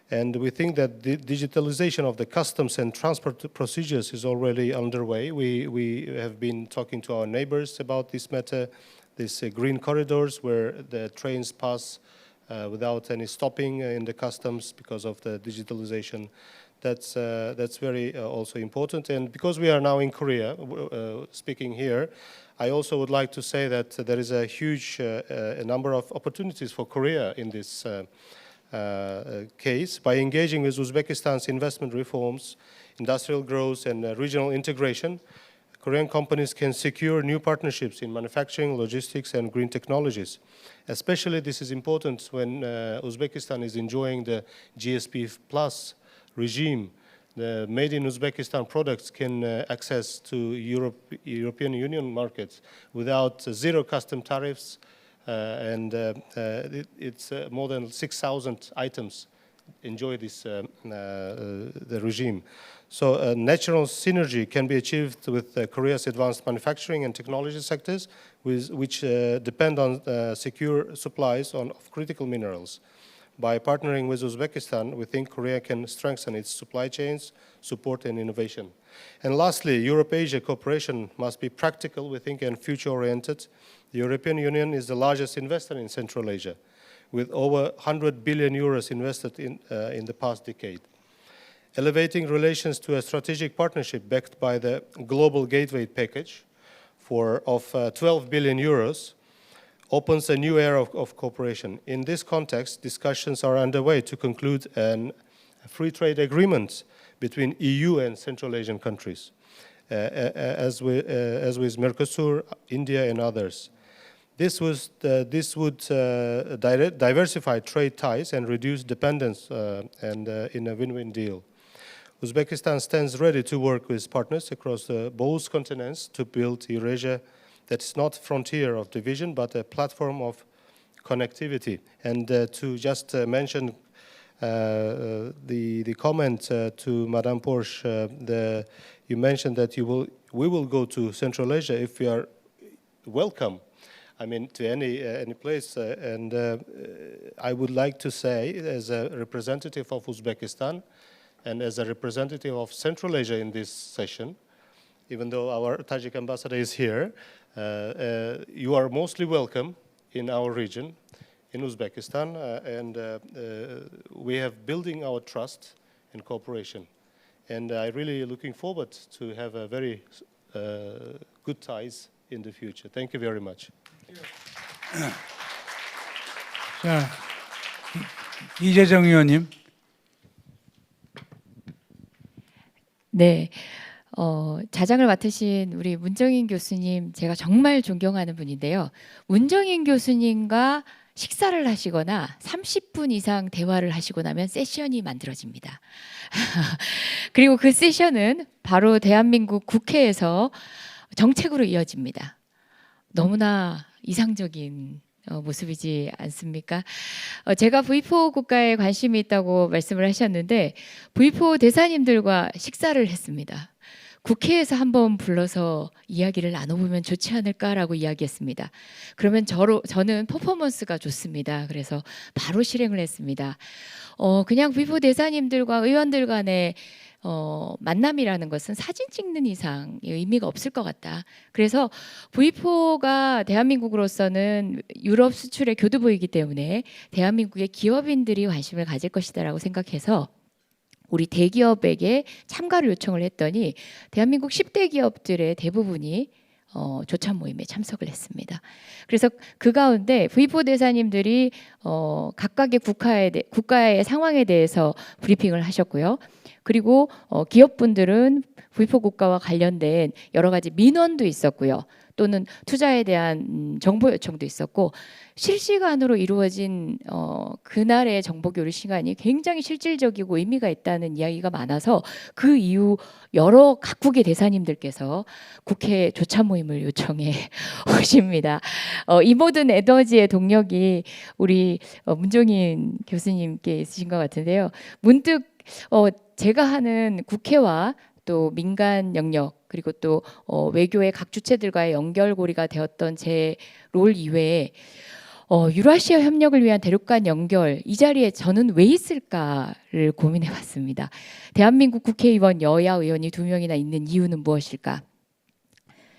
And we think that the digitalization of the customs and transport procedures is already underway. We have been talking to our neighbors about this matter, these green corridors where the trains pass without any stopping in the customs because of the digitalization. That's very also important. And because we are now in Korea, speaking here, I also would like to say that there is a huge a number of opportunities for Korea in this case. By engaging with Uzbekistan's investment reforms, industrial growth, and regional integration, Korean companies can secure new partnerships in manufacturing, logistics, and green technologies. Especially this is important when Uzbekistan is enjoying the GSP Plus regime. The made in Uzbekistan products can access to European Union markets without zero custom tariffs, and it's more than 6,000 items enjoy this the regime. So natural synergy can be achieved with Korea's advanced manufacturing and technology sectors, which depend on secure supplies of critical minerals. By partnering with Uzbekistan, we think Korea can strengthen its supply chains, support and innovation. And lastly, Europe-Asia cooperation must be practical, we think, and future-oriented. The European Union is the largest investor in Central Asia, with over 100 billion euros invested in the past decade. Elevating relations to a strategic partnership backed by the Global Gateway package of 12 billion euros opens a new era of cooperation. In this context, discussions are underway to conclude a free trade agreement between EU and Central Asian countries, as with Mercosur, India, and others. This would diversify trade ties and reduce dependence in a win-win deal. Uzbekistan stands ready to work with partners across both continents to build Eurasia that's not a frontier of division, but a platform of connectivity. And to just mention the comment to Madame PORSCHE, you mentioned that we will go to Central Asia if we are welcome. I mean, to any place. And I would like to say, as a representative of Uzbekistan and as a representative of Central Asia in this session, even though our Tajik ambassador is here, you are mostly welcome in our region, in Uzbekistan, and we have building our trust and cooperation. And I'm really looking forward to have a very good ties in the future. Thank you very much. 자, 이재정 의원님. 네, 자장을 맡으신 우리 문정인 교수님, 제가 정말 존경하는 분인데요. 문정인 교수님과 식사를 하시거나 30분 이상 대화를 하시고 나면 세션이 만들어집니다. 그리고 그 세션은 바로 대한민국 국회에서 정책으로 이어집니다. 너무나 이상적인 모습이지 않습니까? 제가 V4 국가에 관심이 있다고 말씀을 하셨는데 V4 대사님들과 식사를 했습니다. 국회에서 한번 불러서 이야기를 나눠보면 좋지 않을까라고 이야기했습니다. 그러면 저는 퍼포먼스가 좋습니다. 그래서 바로 실행을 했습니다. 그냥 V4 대사님들과 의원들 간의 만남이라는 것은 사진 찍는 이상 의미가 없을 것 같다. 그래서 V4가 대한민국으로서는 유럽 수출의 교두보이기 때문에 대한민국의 기업인들이 관심을 가질 것이다라고 생각해서 우리 대기업에게 참가를 요청을 했더니 대한민국 10대 기업들의 대부분이 조찬 모임에 참석을 했습니다. 그래서 그 가운데 V4 대사님들이 각각의 국가의 상황에 대해서 브리핑을 하셨고요. 그리고 기업분들은 V4 국가와 관련된 여러 가지 민원도 있었고요. 또는 투자에 대한 정보 요청도 있었고 실시간으로 이루어진 그날의 정보 교류 시간이 굉장히 실질적이고 의미가 있다는 이야기가 많아서 그 이후 여러 각국의 대사님들께서 국회 조찬 모임을 요청해 오십니다. 이 모든 에너지의 동력이 우리 문종인 교수님께 있으신 것 같은데요. 문득 제가 하는 국회와 또 민간 영역 그리고 또 외교의 각 주체들과의 연결고리가 되었던 제 롤 이외에 유라시아 협력을 위한 대륙간 연결 이 자리에 저는 왜 있을까를 고민해 봤습니다. 대한민국 국회의원 여야 의원이 2명이나 있는 이유는 무엇일까?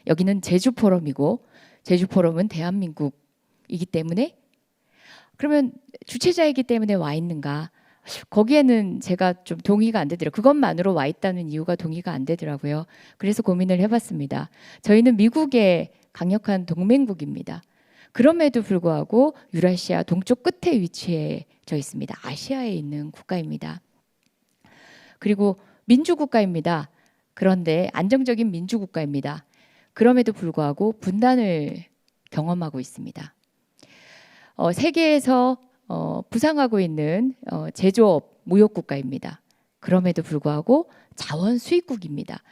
여기는 제주 포럼이고 제주 포럼은 대한민국이기 때문에 그러면 주최자이기 때문에 와 있는가? 거기에는 제가 좀 동의가 안 되더라고요. 그것만으로 와 있다는 이유가 동의가 안 되더라고요. 그래서 고민을 해봤습니다. 저희는 미국의 강력한 동맹국입니다. 그럼에도 불구하고 유라시아 동쪽 끝에 위치해져 있습니다. 아시아에 있는 국가입니다. 그리고 민주국가입니다. 그런데 안정적인 민주국가입니다. 그럼에도 불구하고 분단을 경험하고 있습니다. 세계에서 부상하고 있는 제조업 무역국가입니다. 그럼에도 불구하고 자원 수입국입니다.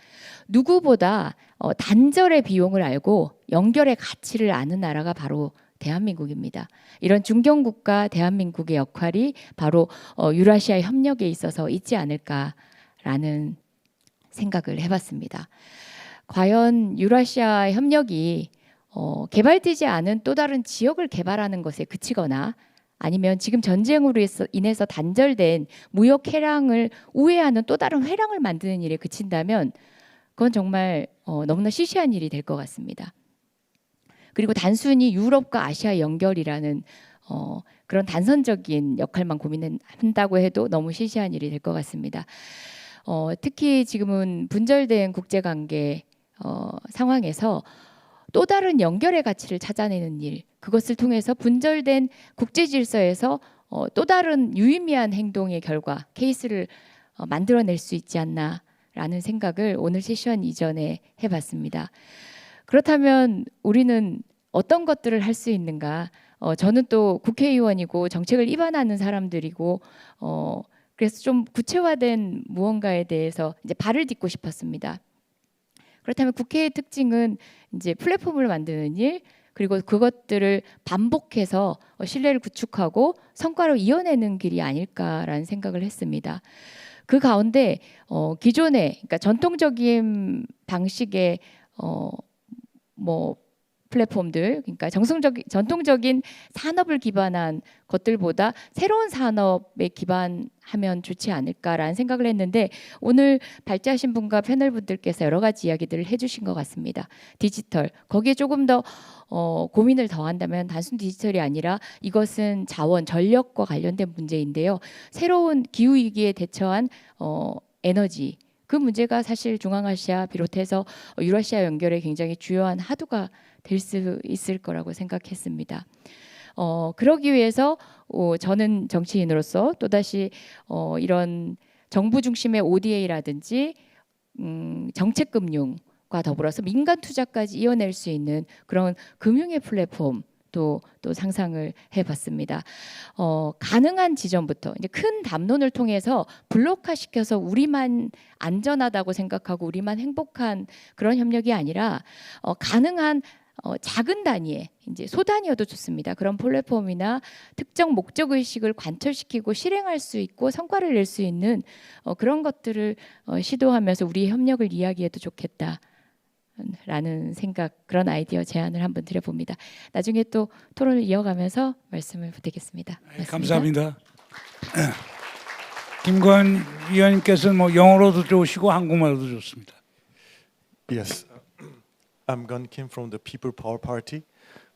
누구보다 단절의 비용을 알고 연결의 가치를 아는 나라가 바로 대한민국입니다. 이런 중견국가 대한민국의 역할이 바로 유라시아 협력에 있어서 있지 않을까라는 생각을 해봤습니다. 과연 유라시아 협력이 개발되지 않은 또 다른 지역을 개발하는 것에 그치거나 아니면 지금 전쟁으로 인해서 단절된 무역 회랑을 우회하는 또 다른 회랑을 만드는 일에 그친다면 그건 정말 너무나 시시한 일이 될 것 같습니다. 그리고 단순히 유럽과 아시아 연결이라는 그런 단선적인 역할만 고민한다고 해도 너무 시시한 일이 될 것 같습니다. 특히 지금은 분절된 국제관계 상황에서 또 다른 연결의 가치를 찾아내는 일, 그것을 통해서 분절된 국제 질서에서 또 다른 유의미한 행동의 결과, 케이스를 만들어낼 수 있지 않나라는 생각을 오늘 세션 이전에 해봤습니다. 그렇다면 우리는 어떤 것들을 할 수 있는가? 저는 또 국회의원이고 정책을 입안하는 사람들이고 그래서 좀 구체화된 무언가에 대해서 이제 발을 딛고 싶었습니다. 그렇다면 국회의 특징은 이제 플랫폼을 만드는 일, 그리고 그것들을 반복해서 신뢰를 구축하고 성과로 이어내는 길이 아닐까라는 생각을 했습니다. 그 가운데 기존의, 그러니까 전통적인 방식의 플랫폼들, 그러니까 전통적인 산업을 기반한 것들보다 새로운 산업에 기반하면 좋지 않을까라는 생각을 했는데 오늘 발제하신 분과 패널 분들께서 여러 가지 이야기들을 해주신 것 같습니다. 디지털, 거기에 조금 더 고민을 더한다면 단순 디지털이 아니라 이것은 자원, 전력과 관련된 문제인데요. 새로운 기후위기에 대처한 에너지, 그 문제가 사실 중앙아시아 비롯해서 유라시아 연결에 굉장히 주요한 하도가 될 수 있을 거라고 생각했습니다. 그러기 위해서 저는 정치인으로서 또다시 이런 정부 중심의 ODA라든지 정책금융과 더불어서 민간 투자까지 이어낼 수 있는 그런 금융의 플랫폼 또 상상을 해봤습니다. 가능한 지점부터 이제 큰 담론을 통해서 블록화시켜서 우리만 안전하다고 생각하고 우리만 행복한 그런 협력이 아니라 가능한 작은 단위의 이제 소단위여도 좋습니다. 그런 플랫폼이나 특정 목적 의식을 관철시키고 실행할 수 있고 성과를 낼 수 있는 그런 것들을 시도하면서 우리의 협력을 이야기해도 좋겠다. 라는 생각, 그런 아이디어 제안을 한번 드려봅니다. 나중에 또 토론을 이어가면서 말씀을 부탁드리겠습니다. 감사합니다. 김관 위원님께서는 뭐 영어로도 좋으시고 한국말로도 좋습니다. Yes, I'm Gunn Kim from the People Power Party,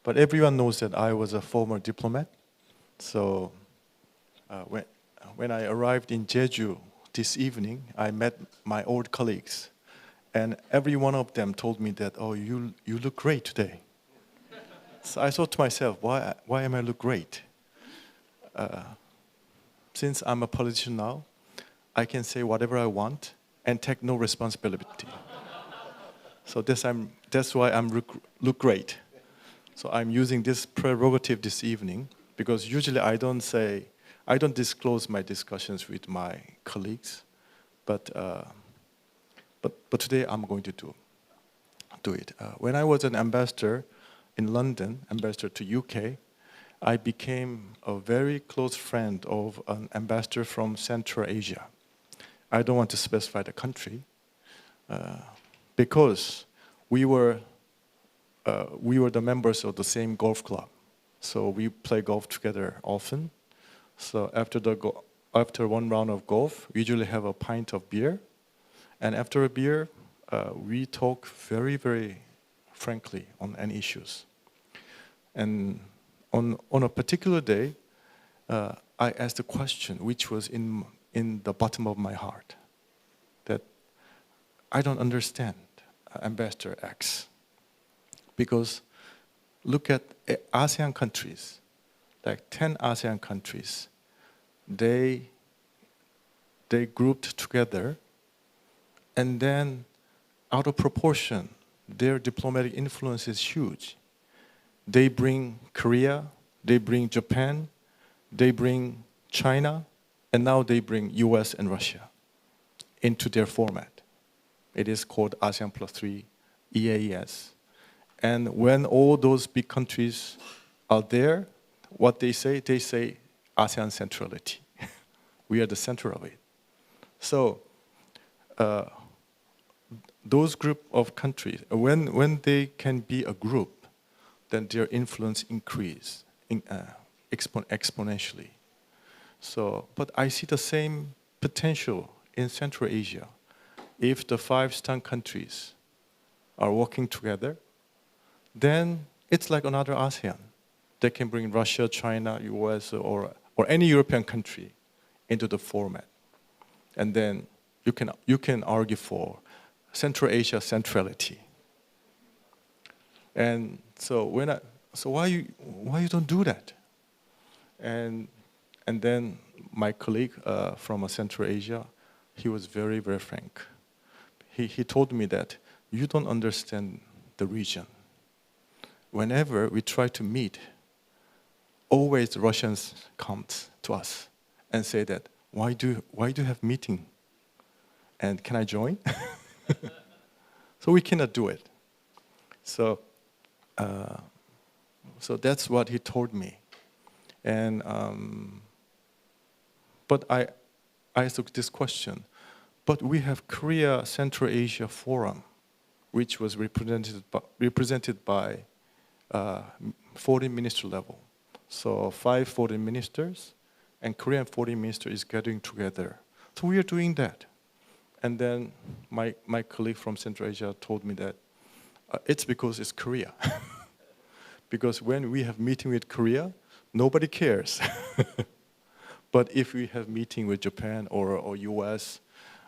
but everyone knows that I was a former diplomat. So when I arrived in Jeju this evening, I met my old colleagues. And every one of them told me that, oh, you look great today. So I thought to myself, why am I look great? Since I'm a politician now, I can say whatever I want and take no responsibility. So that's why I'm look great. So I'm using this prerogative this evening because usually I don't disclose my discussions with my colleagues, but today I'm going to do it. When I was an ambassador in London, ambassador to UK, I became a very close friend of an ambassador from Central Asia. I don't want to specify the country because we were the members of the same golf club, so we play golf together often. So after one round of golf, we usually have a pint of beer. And after a beer, we talk very, very frankly on any issues. And on a particular day, I asked a question which was in the bottom of my heart, that I don't understand Ambassador X. Because look at ASEAN countries, like 10 ASEAN countries, they grouped together. And then, out of proportion, their diplomatic influence is huge. They bring Korea, they bring Japan, they bring China, and now they bring US and Russia into their format. It is called ASEAN Plus 3 EAS. And when all those big countries are there, what they say ASEAN centrality. We are the center of it. So those group of countries, when they can be a group, then their influence increase exponentially. So, but I see the same potential in Central Asia. If the 5 STAN countries are working together, then it's like another ASEAN. They can bring Russia, China, US, or any European country into the format. And then you can argue for Central Asia centrality. And so why you don't do that? And then my colleague from Central Asia, he was very, very frank. He told me that you don't understand the region. Whenever we try to meet, always the Russians come to us and say that, why do you have meeting? And can I join? So we cannot do it. So that's what he told me. And but I asked this question. But we have Korea Central Asia Forum, which was represented by foreign minister level. So 5 foreign ministers and Korean foreign minister is getting together. So we are doing that. And then my colleague from Central Asia told me that it's because it's Korea. Because when we have meeting with Korea, nobody cares. But if we have meeting with Japan or US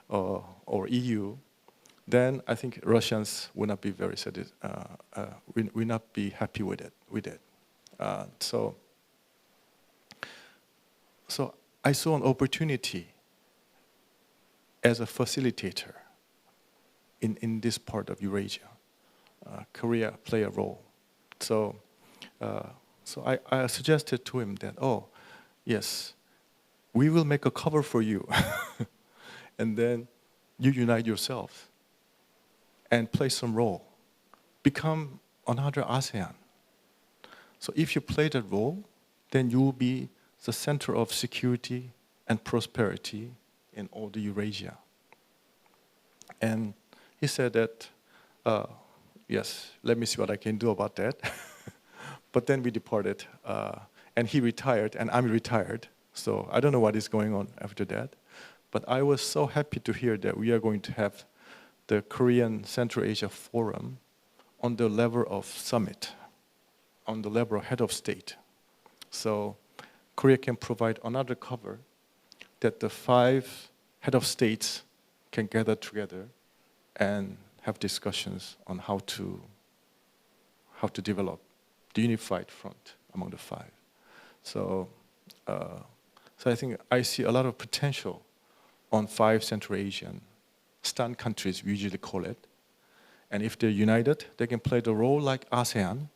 or EU, then I think Russians will not be very will not be happy with it. So I saw an opportunity as a facilitator in this part of Eurasia. Korea play a role. So I suggested to him that, oh, yes, we will make a cover for you. And then you unite yourselves and play some role. Become another ASEAN. So if you play that role, then you will be the center of security and prosperity in all the Eurasia. And he said that, yes, let me see what I can do about that. But then we departed, and he retired, and I'm retired. So I don't know what is going on after that. But I was so happy to hear that we are going to have the Korean Central Asia Forum on the level of summit, on the level of head of state. So Korea can provide another cover that the 5 head of states can gather together and have discussions on how to develop the unified front among the 5. So I think I see a lot of potential on 5 Central Asian STAN countries, we usually call it. And if they're united, they can play the role like ASEAN.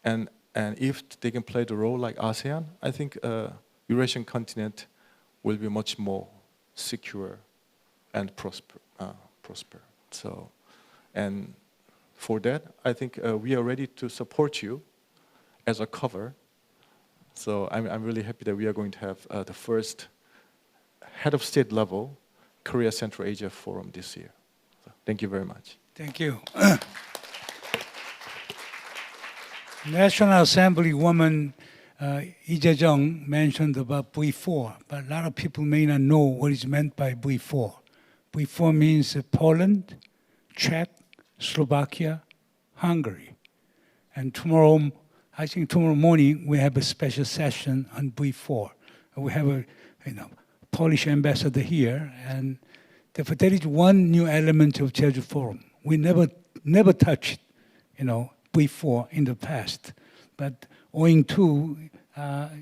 And if they can play the role like ASEAN, I think Eurasian continent will be much more secure and prosper. So, and for that, I think we are ready to support you as a cover. So I'm really happy that we are going to have the first head of state level Korea Central Asia Forum this year. So thank you very much. Thank you. National Assembly woman Jaejung mentioned about V4, but a lot of people may not know what is meant by V4. V4 means Poland, Czech, Slovakia, Hungary. And tomorrow, I think tomorrow morning, we have a special session on V4. We have a Polish ambassador here, and therefore there is one new element of Jeju Forum. We never touched, V4 in the past, but owing to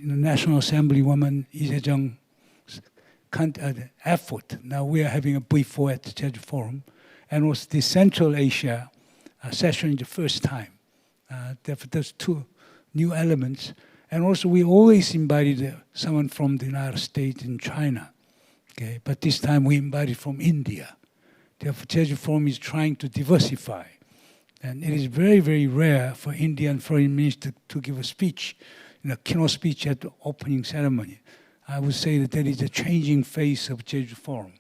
National Assembly woman Jaejung's effort, now we are having a V4 at the Jeju Forum, and also the Central Asia session is the first time. Therefore, there's two new elements. And also, we always invited someone from the United States and China. Okay, but this time we invited from India. Therefore, Jeju Forum is trying to diversify. And it is very, very rare for Indian foreign minister to give a speech, keynote speech at the opening ceremony. I would say that there is a changing face of Jeju Forum.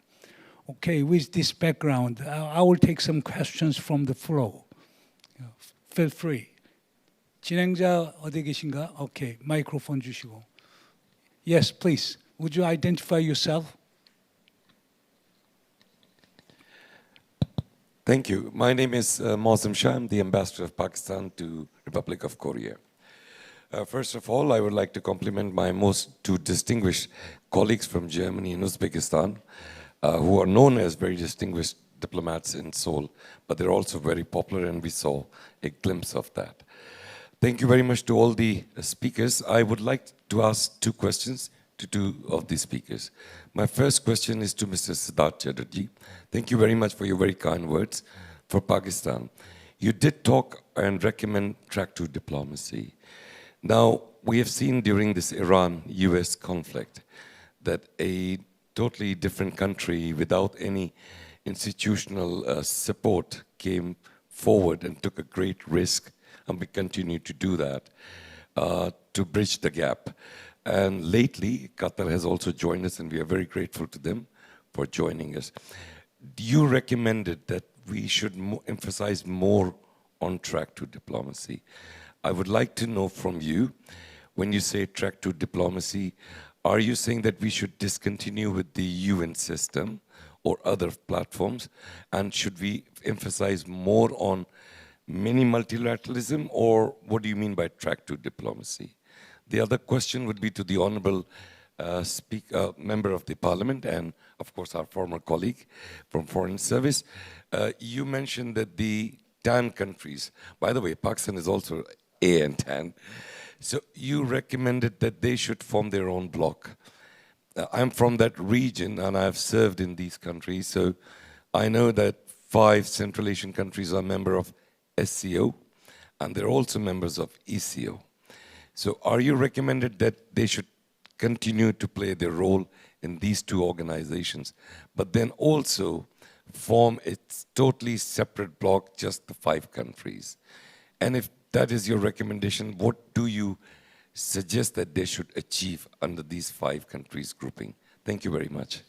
Okay, with this background, I will take some questions from the floor. Feel free. 진행자 어디 계신가? Okay, microphone 주시고. Yes, please. Would you identify yourself? Thank you. My name is Mosam Shah. I'm the ambassador of Pakistan to Republic of Korea. First of all, I would like to compliment my two distinguished colleagues from Germany and Uzbekistan, who are known as very distinguished diplomats in Seoul, but they're also very popular, and we saw a glimpse of that. Thank you very much to all the speakers. I would like to ask two questions to two of the speakers. My first question is to Mr. Siddharth CHATTERJEE. Thank you very much for your very kind words for Pakistan. You did talk and recommend track to diplomacy. Now, we have seen during this Iran-US conflict that a totally different country without any institutional support came forward and took a great risk, and we continue to do that to bridge the gap. And lately, Qatar has also joined us, and we are very grateful to them for joining us. You recommended that we should emphasize more on track to diplomacy. I would like to know from you, when you say track to diplomacy, are you saying that we should discontinue with the UN system or other platforms? And should we emphasize more on mini multilateralism, or what do you mean by track to diplomacy? The other question would be to the Honorable Member of the Parliament and, of course, our former colleague from Foreign Service. You mentioned that the TAN countries, by the way, Pakistan is also A and TAN, so you recommended that they should form their own bloc. I'm from that region and I've served in these countries, so I know that 5 Central Asian countries are members of SCO and they're also members of ECO. So are you recommended that they should continue to play their role in these two organizations, but then also form a totally separate bloc, just the 5 countries? And if that is your recommendation, what do you suggest that they should achieve under these 5 countries grouping? Thank you very much.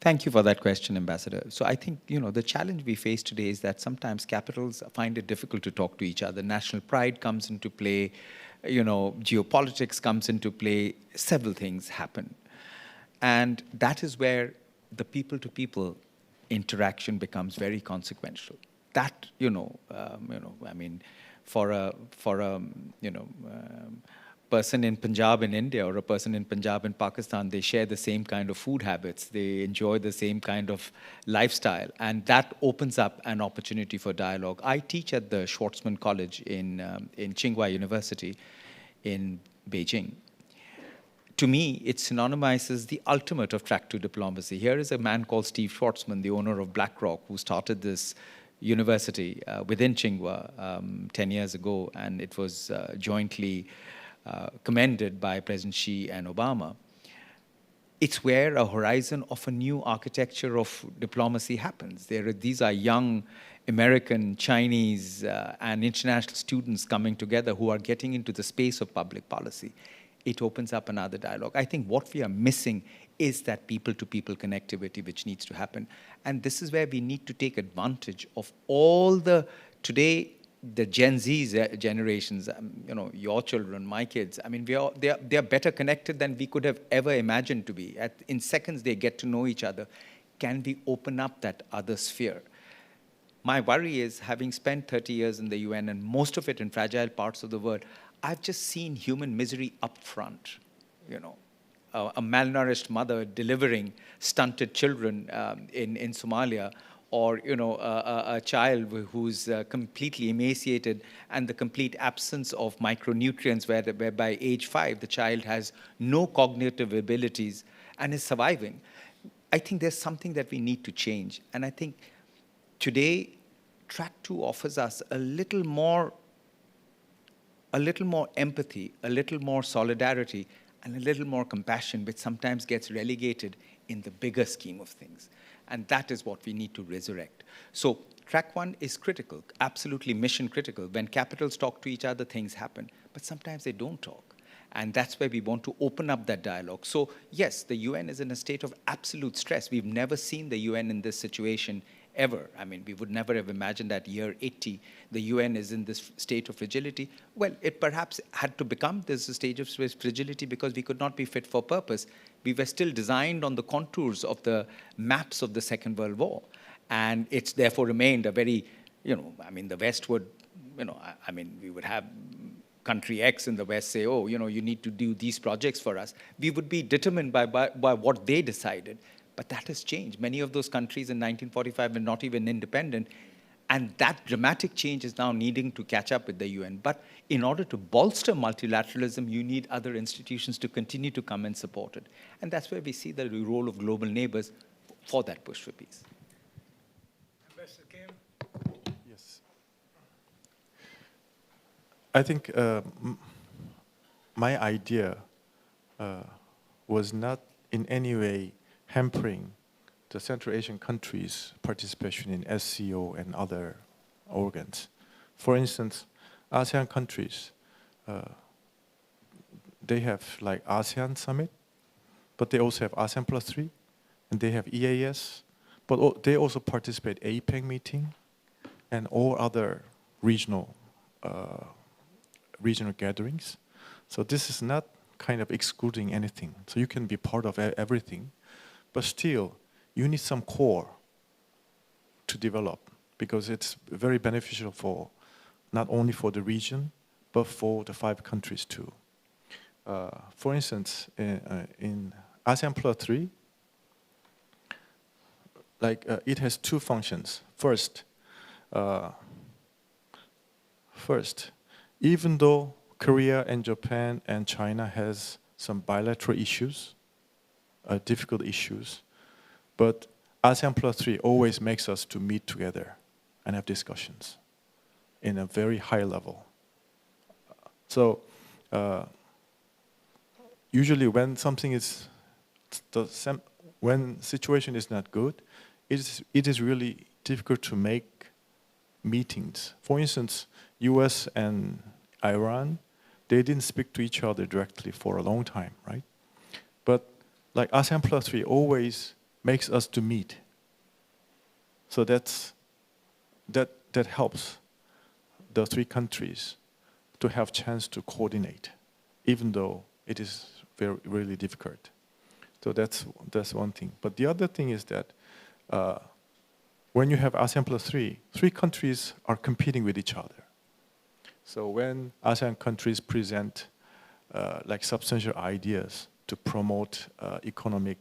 Thank you for that question, Ambassador. So I think, the challenge we face today is that sometimes capitals find it difficult to talk to each other. National pride comes into play, geopolitics comes into play, several things happen. And that is where the people-to-people interaction becomes very consequential. That, I mean, for a person in Punjab in India or a person in Punjab in Pakistan, they share the same kind of food habits, they enjoy the same kind of lifestyle, and that opens up an opportunity for dialogue. I teach at the Schwarzman College in Tsinghua University in Beijing. To me, it synonymizes the ultimate of track to diplomacy. Here is a man called Steve Schwarzman, the owner of BlackRock, who started this university within Tsinghua 10 years ago, and it was jointly commended by President Xi and Obama. It's where a horizon of a new architecture of diplomacy happens. These are young American, Chinese, and international students coming together who are getting into the space of public policy. It opens up another dialogue. I think what we are missing is that people-to-people connectivity which needs to happen. And this is where we need to take advantage of all today, the Gen Z generations, your children, my kids, I mean, they are better connected than we could have ever imagined to be. In seconds, they get to know each other. Can we open up that other sphere? My worry is, having spent 30 years in the UN and most of it in fragile parts of the world, I've just seen human misery up front. A malnourished mother delivering stunted children in Somalia, or a child who's completely emaciated, and the complete absence of micronutrients, where by age 5 the child has no cognitive abilities and is surviving. I think there's something that we need to change. And I think today, Track 2 offers us a little more empathy, a little more solidarity, and a little more compassion, which sometimes gets relegated in the bigger scheme of things. And that is what we need to resurrect. So Track 1 is critical, absolutely mission critical. When capitals talk to each other, things happen. But sometimes they don't talk. And that's where we want to open up that dialogue. So yes, the UN is in a state of absolute stress. We've never seen the UN in this situation ever. I mean, we would never have imagined that year 80, the UN is in this state of fragility. Well, it perhaps had to become this stage of fragility because we could not be fit for purpose. We were still designed on the contours of the maps of the Second World War. And it's therefore remained a very, I mean, the West would, I mean, we would have country X in the West say, oh, you need to do these projects for us. We would be determined by what they decided. But that has changed. Many of those countries in 1945 were not even independent. And that dramatic change is now needing to catch up with the UN. But in order to bolster multilateralism, you need other institutions to continue to come and support it. And that's where we see the role of global neighbors for that push for peace. Ambassador Kim? Yes. I think my idea was not in any way hampering the Central Asian countries' participation in SCO and other organs. For instance, ASEAN countries, they have like ASEAN Summit, but they also have ASEAN +3, and they have EAS, but they also participate APEC meeting and all other regional gatherings. So this is not kind of excluding anything. So you can be part of everything. But still, you need some core to develop because it's very beneficial for not only for the region, but for the 5 countries too. For instance, in ASEAN +3, it has 2 functions. First, even though Korea and Japan and China has some bilateral issues, difficult issues, but ASEAN +3 always makes us to meet together and have discussions in a very high level. So usually when something is, when situation is not good, it is really difficult to make meetings. For instance, US and Iran, they didn't speak to each other directly for a long time, right? But like ASEAN +3 always makes us to meet. So that helps the 3 countries to have chance to coordinate, even though it is really difficult. So that's one thing. But the other thing is that when you have ASEAN +3, 3 countries are competing with each other. So when ASEAN countries present like substantial ideas to promote economic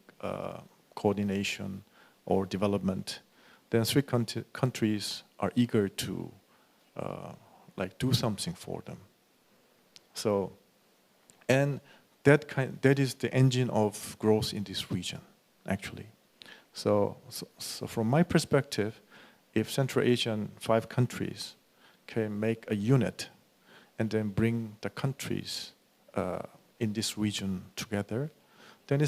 coordination or development, then 3 countries are eager to do something for them. So, and that is the engine of growth in this region, actually. So from my perspective, if Central Asian 5 countries can make a unit and then bring the countries in this region together, then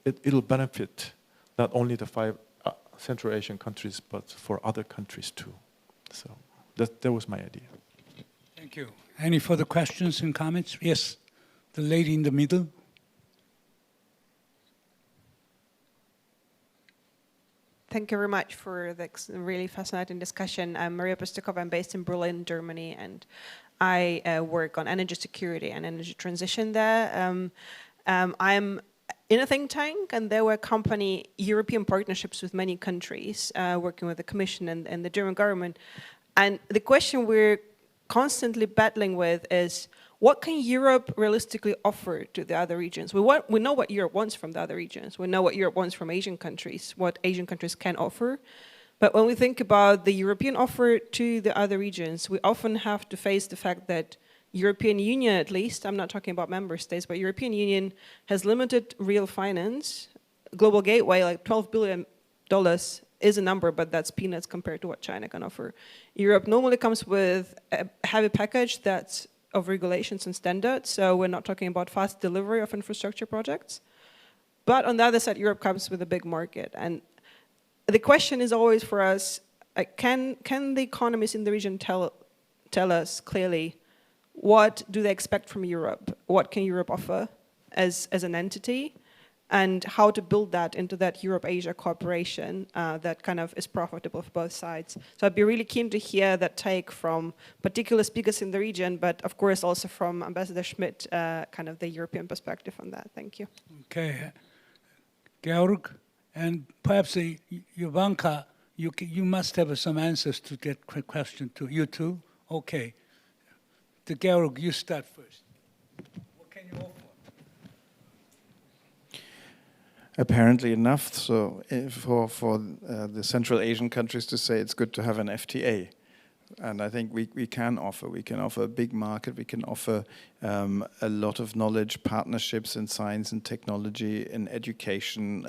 it'll benefit not only the 5 Central Asian countries, but for other countries too. So that was my idea. Thank you. Any further questions and comments? Yes, the lady in the middle. Thank you very much for the really fascinating discussion. I'm Maria Pustikova. I'm based in Berlin, Germany, and I work on energy security and energy transition there. I'm in a think tank, and there were accompany European partnerships with many countries, working with the Commission and the German government. And the question we're constantly battling with is, what can Europe realistically offer to the other regions? We know what Europe wants from the other regions. We know what Europe wants from Asian countries, what Asian countries can offer. But when we think about the European offer to the other regions, we often have to face the fact that European Union, at least, I'm not talking about member states, but European Union has limited real finance, global gateway, like $12 billion is a number, but that's peanuts compared to what China can offer. Europe normally comes with a heavy package that's of regulations and standards, so we're not talking about fast delivery of infrastructure projects. But on the other side, Europe comes with a big market. And the question is always for us, can the economies in the region tell us clearly what do they expect from Europe? What can Europe offer as an entity? And how to build that into that Europe-Asia cooperation that kind of is profitable for both sides. So I'd be really keen to hear that take from particular speakers in the region, but of course also from Ambassador Schmidt, kind of the European perspective on that. Thank you. Okay. Georg, and perhaps Jovanka, you must have some answers to that question too. You too? Okay. The Georg, you start first. What can you offer? Apparently enough, so for the Central Asian countries to say it's good to have an FTA. And I think we can offer a big market, we can offer a lot of knowledge, partnerships in science and technology, in education,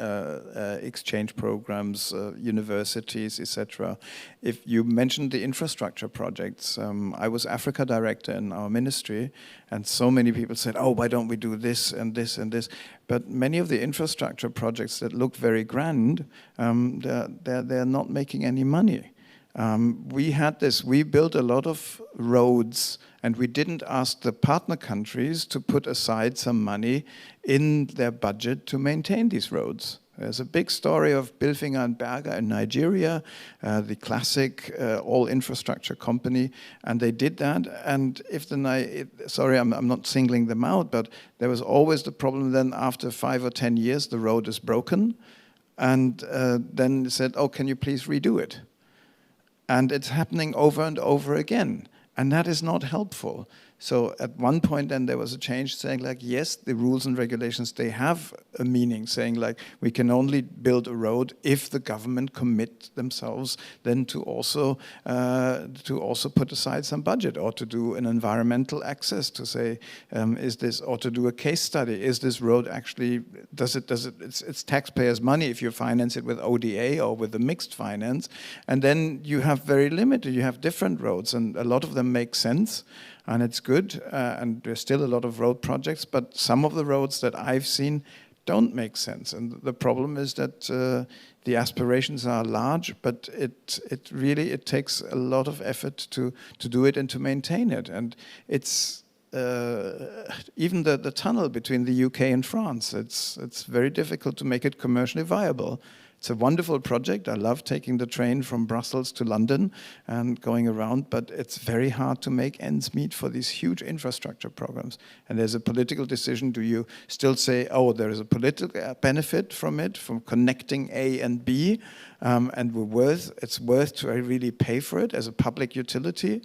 exchange programs, universities, etc. If you mentioned the infrastructure projects, I was Africa director in our ministry, and so many people said, oh, why don't we do this and this and this? But many of the infrastructure projects that look very grand, they're not making any money. We built a lot of roads, and we didn't ask the partner countries to put aside some money in their budget to maintain these roads. There's a big story of Bilfinger and Berger in Nigeria, the classic all-infrastructure company, and they did that. And sorry, I'm not singling them out, but there was always the problem then after 5 or 10 years, the road is broken, and then said, oh, can you please redo it? And it's happening over and over again. And that is not helpful. So at one point then there was a change saying like, yes, the rules and regulations, they have a meaning, saying like, we can only build a road if the government commit themselves then to also put aside some budget, or to do an environmental access, to say, is this, or to do a case study, is this road actually, it's taxpayers' money if you finance it with ODA or with the mixed finance, and then you have very limited, you have different roads, and a lot of them make sense. And it's good, and there's still a lot of road projects, but some of the roads that I've seen don't make sense. And the problem is that the aspirations are large, but it really takes a lot of effort to do it and to maintain it. And it's even the tunnel between the UK and France, it's very difficult to make it commercially viable. It's a wonderful project. I love taking the train from Brussels to London and going around, but it's very hard to make ends meet for these huge infrastructure programs. And there's a political decision. Do you still say, oh, there is a political benefit from it, from connecting A and B, and it's worth to really pay for it as a public utility?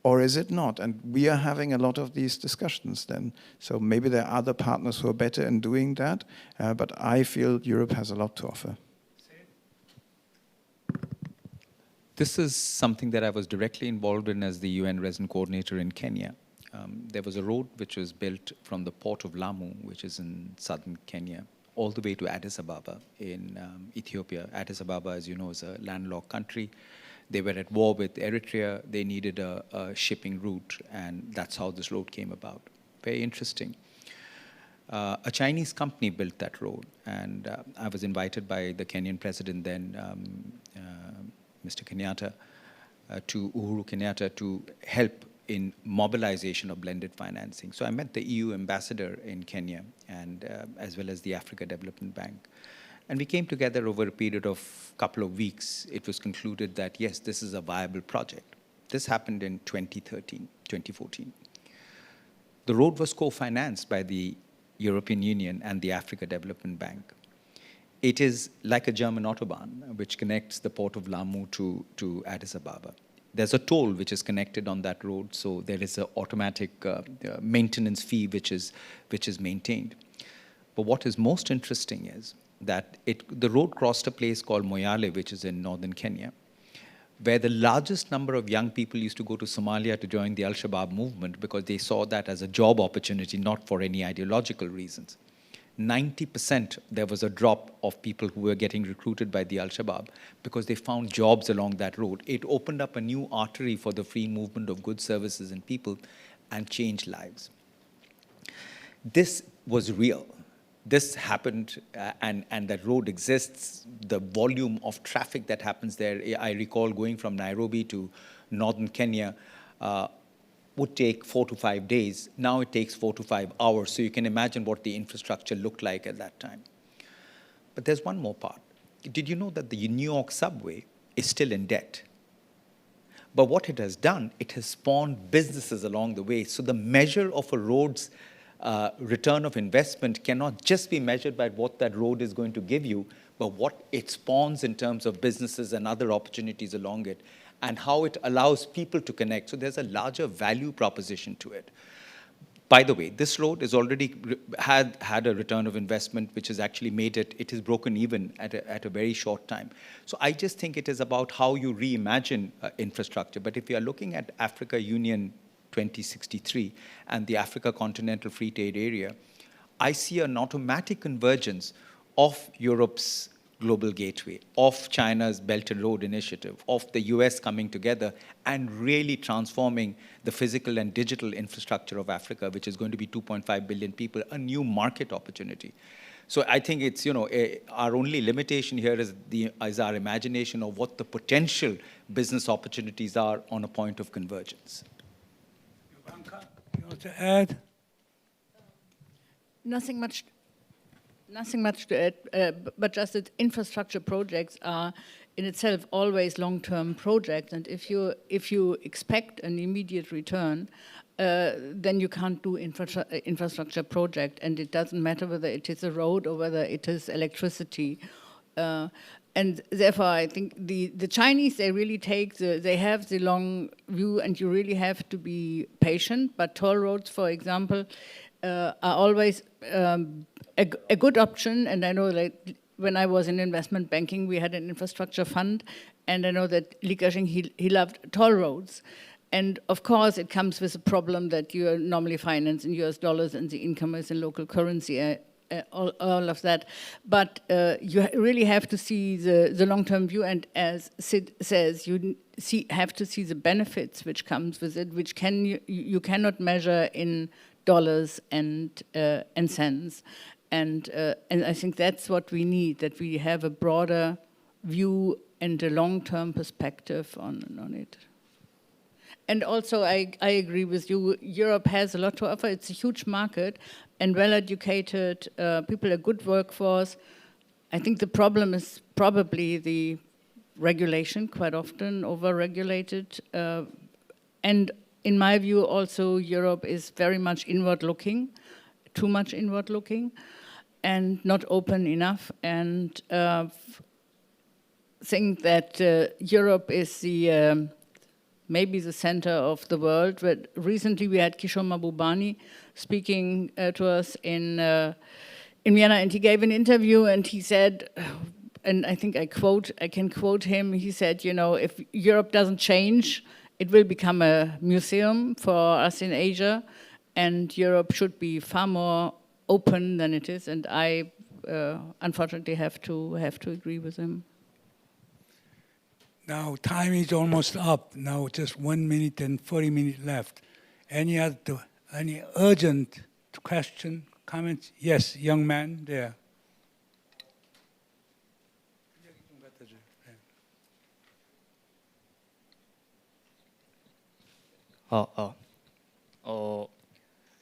Or is it not? And we are having a lot of these discussions then. So maybe there are other partners who are better in doing that, but I feel Europe has a lot to offer. This is something that I was directly involved in as the UN resident coordinator in Kenya. There was a road which was built from the port of Lamu, which is in southern Kenya, all the way to Addis Ababa in Ethiopia. Addis Ababa, as you know, is a landlocked country. They were at war with Eritrea. They needed a shipping route, and that's how this road came about. Very interesting. A Chinese company built that road, and I was invited by the Kenyan president then, Mr. Kenyatta, Uhuru Kenyatta, to help in mobilization of blended financing. So I met the EU ambassador in Kenya, and as well as the Africa Development Bank. And we came together over a period of a couple of weeks. It was concluded that, yes, this is a viable project. This happened in 2014. The road was co-financed by the European Union and the Africa Development Bank. It is like a German Autobahn, which connects the port of Lamu to Addis Ababa. There's a toll which is connected on that road, so there is an automatic maintenance fee which is maintained. But what is most interesting is that the road crossed a place called Moyale, which is in northern Kenya, where the largest number of young people used to go to Somalia to join the Al-Shabaab movement because they saw that as a job opportunity, not for any ideological reasons. 90% there was a drop of people who were getting recruited by the Al-Shabaab because they found jobs along that road. It opened up a new artery for the free movement of goods, services, and people and changed lives. This was real. This happened, and that road exists. The volume of traffic that happens there, I recall going from Nairobi to northern Kenya, would take 4 to 5 days. Now it takes 4 to 5 hours. So you can imagine what the infrastructure looked like at that time. But there's one more part. Did you know that the New York subway is still in debt? But what it has done, it has spawned businesses along the way. So the measure of a road's return of investment cannot just be measured by what that road is going to give you, but what it spawns in terms of businesses and other opportunities along it, and how it allows people to connect. So there's a larger value proposition to it. By the way, this road is already had a return of investment, which has actually made it has broken even at a very short time. So I just think it is about how you reimagine infrastructure. But if you are looking at Africa Union 2063 and the Africa Continental Free Trade Area, I see an automatic convergence of Europe's Global Gateway, of China's Belt and Road Initiative, of the US coming together and really transforming the physical and digital infrastructure of Africa, which is going to be 2.5 billion people, a new market opportunity. So I think it's, our only limitation here is our imagination of what the potential business opportunities are on a point of convergence. Jovanka, you want to add? Nothing much to add, but just that infrastructure projects are in itself always long-term projects, and if you expect an immediate return, then you can't do infrastructure project, and it doesn't matter whether it is a road or whether it is electricity. And therefore, I think the Chinese, they really they have the long view, and you really have to be patient. But toll roads, for example, are always a good option. And I know that when I was in investment banking, we had an infrastructure fund, and I know that Li Ka-shing, he loved toll roads. And of course, it comes with a problem that you are normally financed in US dollars and the income is in local currency, all of that. But you really have to see the long-term view, and as Sid says, you have to see the benefits which comes with it, which you cannot measure in dollars and cents. And I think that's what we need, that we have a broader view and a long-term perspective on it. And also, I agree with you, Europe has a lot to offer. It's a huge market and well-educated people, a good workforce. I think the problem is probably the regulation, quite often over-regulated. And in my view, also, Europe is very much inward-looking, too much inward-looking, and not open enough, and think that Europe is maybe the center of the world. But recently we had Kishore Mahbubani speaking to us in Vienna, and he gave an interview, and he said, and I think I can quote him, he said, if Europe doesn't change, it will become a museum for us in Asia, and Europe should be far more open than it is, and I unfortunately have to agree with him. Now time is almost up. Now just 1 minute and 40 minutes left. Any urgent question, comments? Yes, young man there.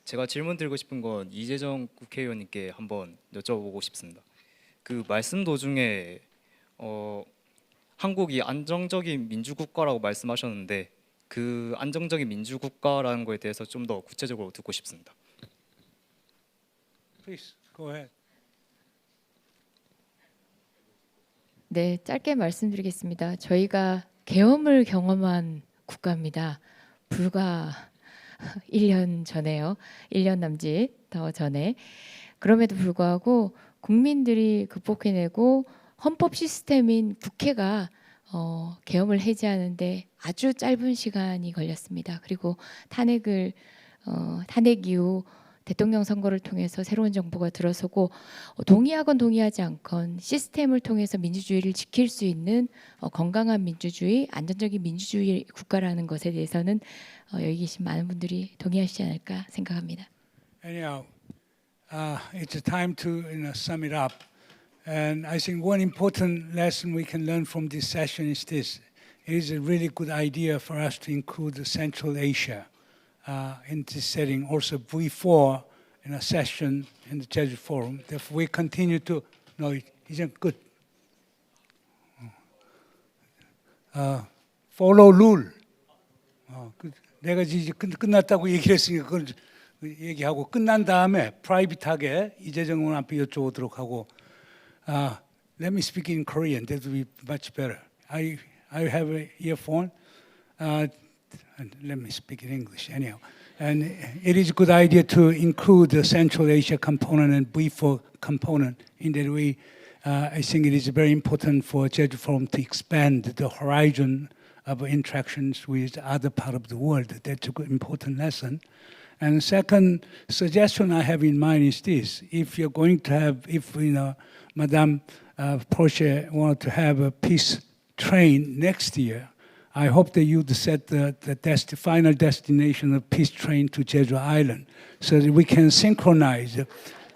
제가 질문 드리고 싶은 건 이재정 국회의원님께 한번 여쭤보고 싶습니다. 그 말씀 도중에 한국이 안정적인 민주국가라고 말씀하셨는데 그 안정적인 민주국가라는 거에 대해서 좀 더 구체적으로 듣고 싶습니다. Please, go ahead. 네, 짧게 말씀드리겠습니다. 저희가 계엄을 경험한 국가입니다. 불과 1년 전에요. 1년 남짓 더 전에. 그럼에도 불구하고 국민들이 극복해내고 헌법 시스템인 국회가 계엄을 해제하는데 아주 짧은 시간이 걸렸습니다. 그리고 탄핵 이후 대통령 선거를 통해서 새로운 정부가 들어서고 동의하건 동의하지 않건 시스템을 통해서 민주주의를 지킬 수 있는 건강한 민주주의, 안전적인 민주주의 국가라는 것에 대해서는 여기 계신 많은 분들이 동의하시지 않을까 생각합니다. Anyhow, it's time to sum it up. And I think one important lesson we can learn from this session is this. It is a really good idea for us to include Central Asia in this setting, also V4 in a session in the Jeju Forum. Therefore, we continue to, no, it isn't good. Follow rule. 내가 이제 끝났다고 얘기를 했으니까 그걸 얘기하고 끝난 다음에 프라이빗하게 이재정 의원 앞에 여쭤보도록 하고 let me speak in Korean. That would be much better. I have an earphone. Let me speak in English anyhow. And it is a good idea to include the Central Asia component and V4 component in that way. I think it is very important for Jeju Forum to expand the horizon of interactions with other part of the world. That's an important lesson. And the second suggestion I have in mind is this. If you're going to have, if Madame PORSCHE wanted to have a peace train next year, I hope that you'd set the final destination of peace train to Jeju Island so that we can synchronize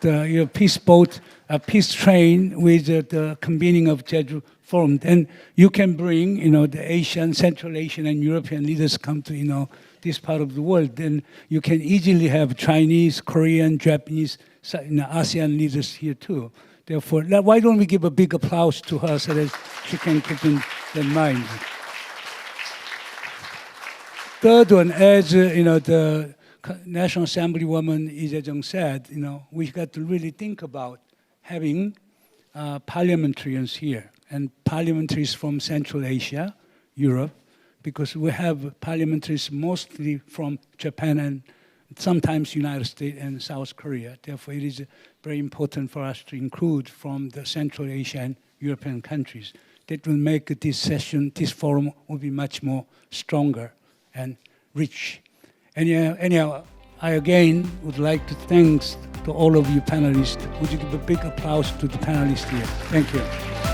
the peace boat, peace train with the convening of Jeju Forum. Then you can bring, the Asian, Central Asian, and European leaders come to, this part of the world. Then you can easily have Chinese, Korean, Japanese, ASEAN leaders here too. Therefore, why don't we give a big applause to her so that she can keep in mind. Third one, as the National Assembly woman Jaejung said, we got to really think about having parliamentarians here, and parliamentaries from Central Asia, Europe, because we have parliamentaries mostly from Japan and sometimes United States and South Korea. Therefore, it is very important for us to include from the Central Asia and European countries. That will make this session, this forum will be much more stronger and rich. Anyhow, I again would like to thank to all of you panelists. Would you give a big applause to the panelists here? Thank you.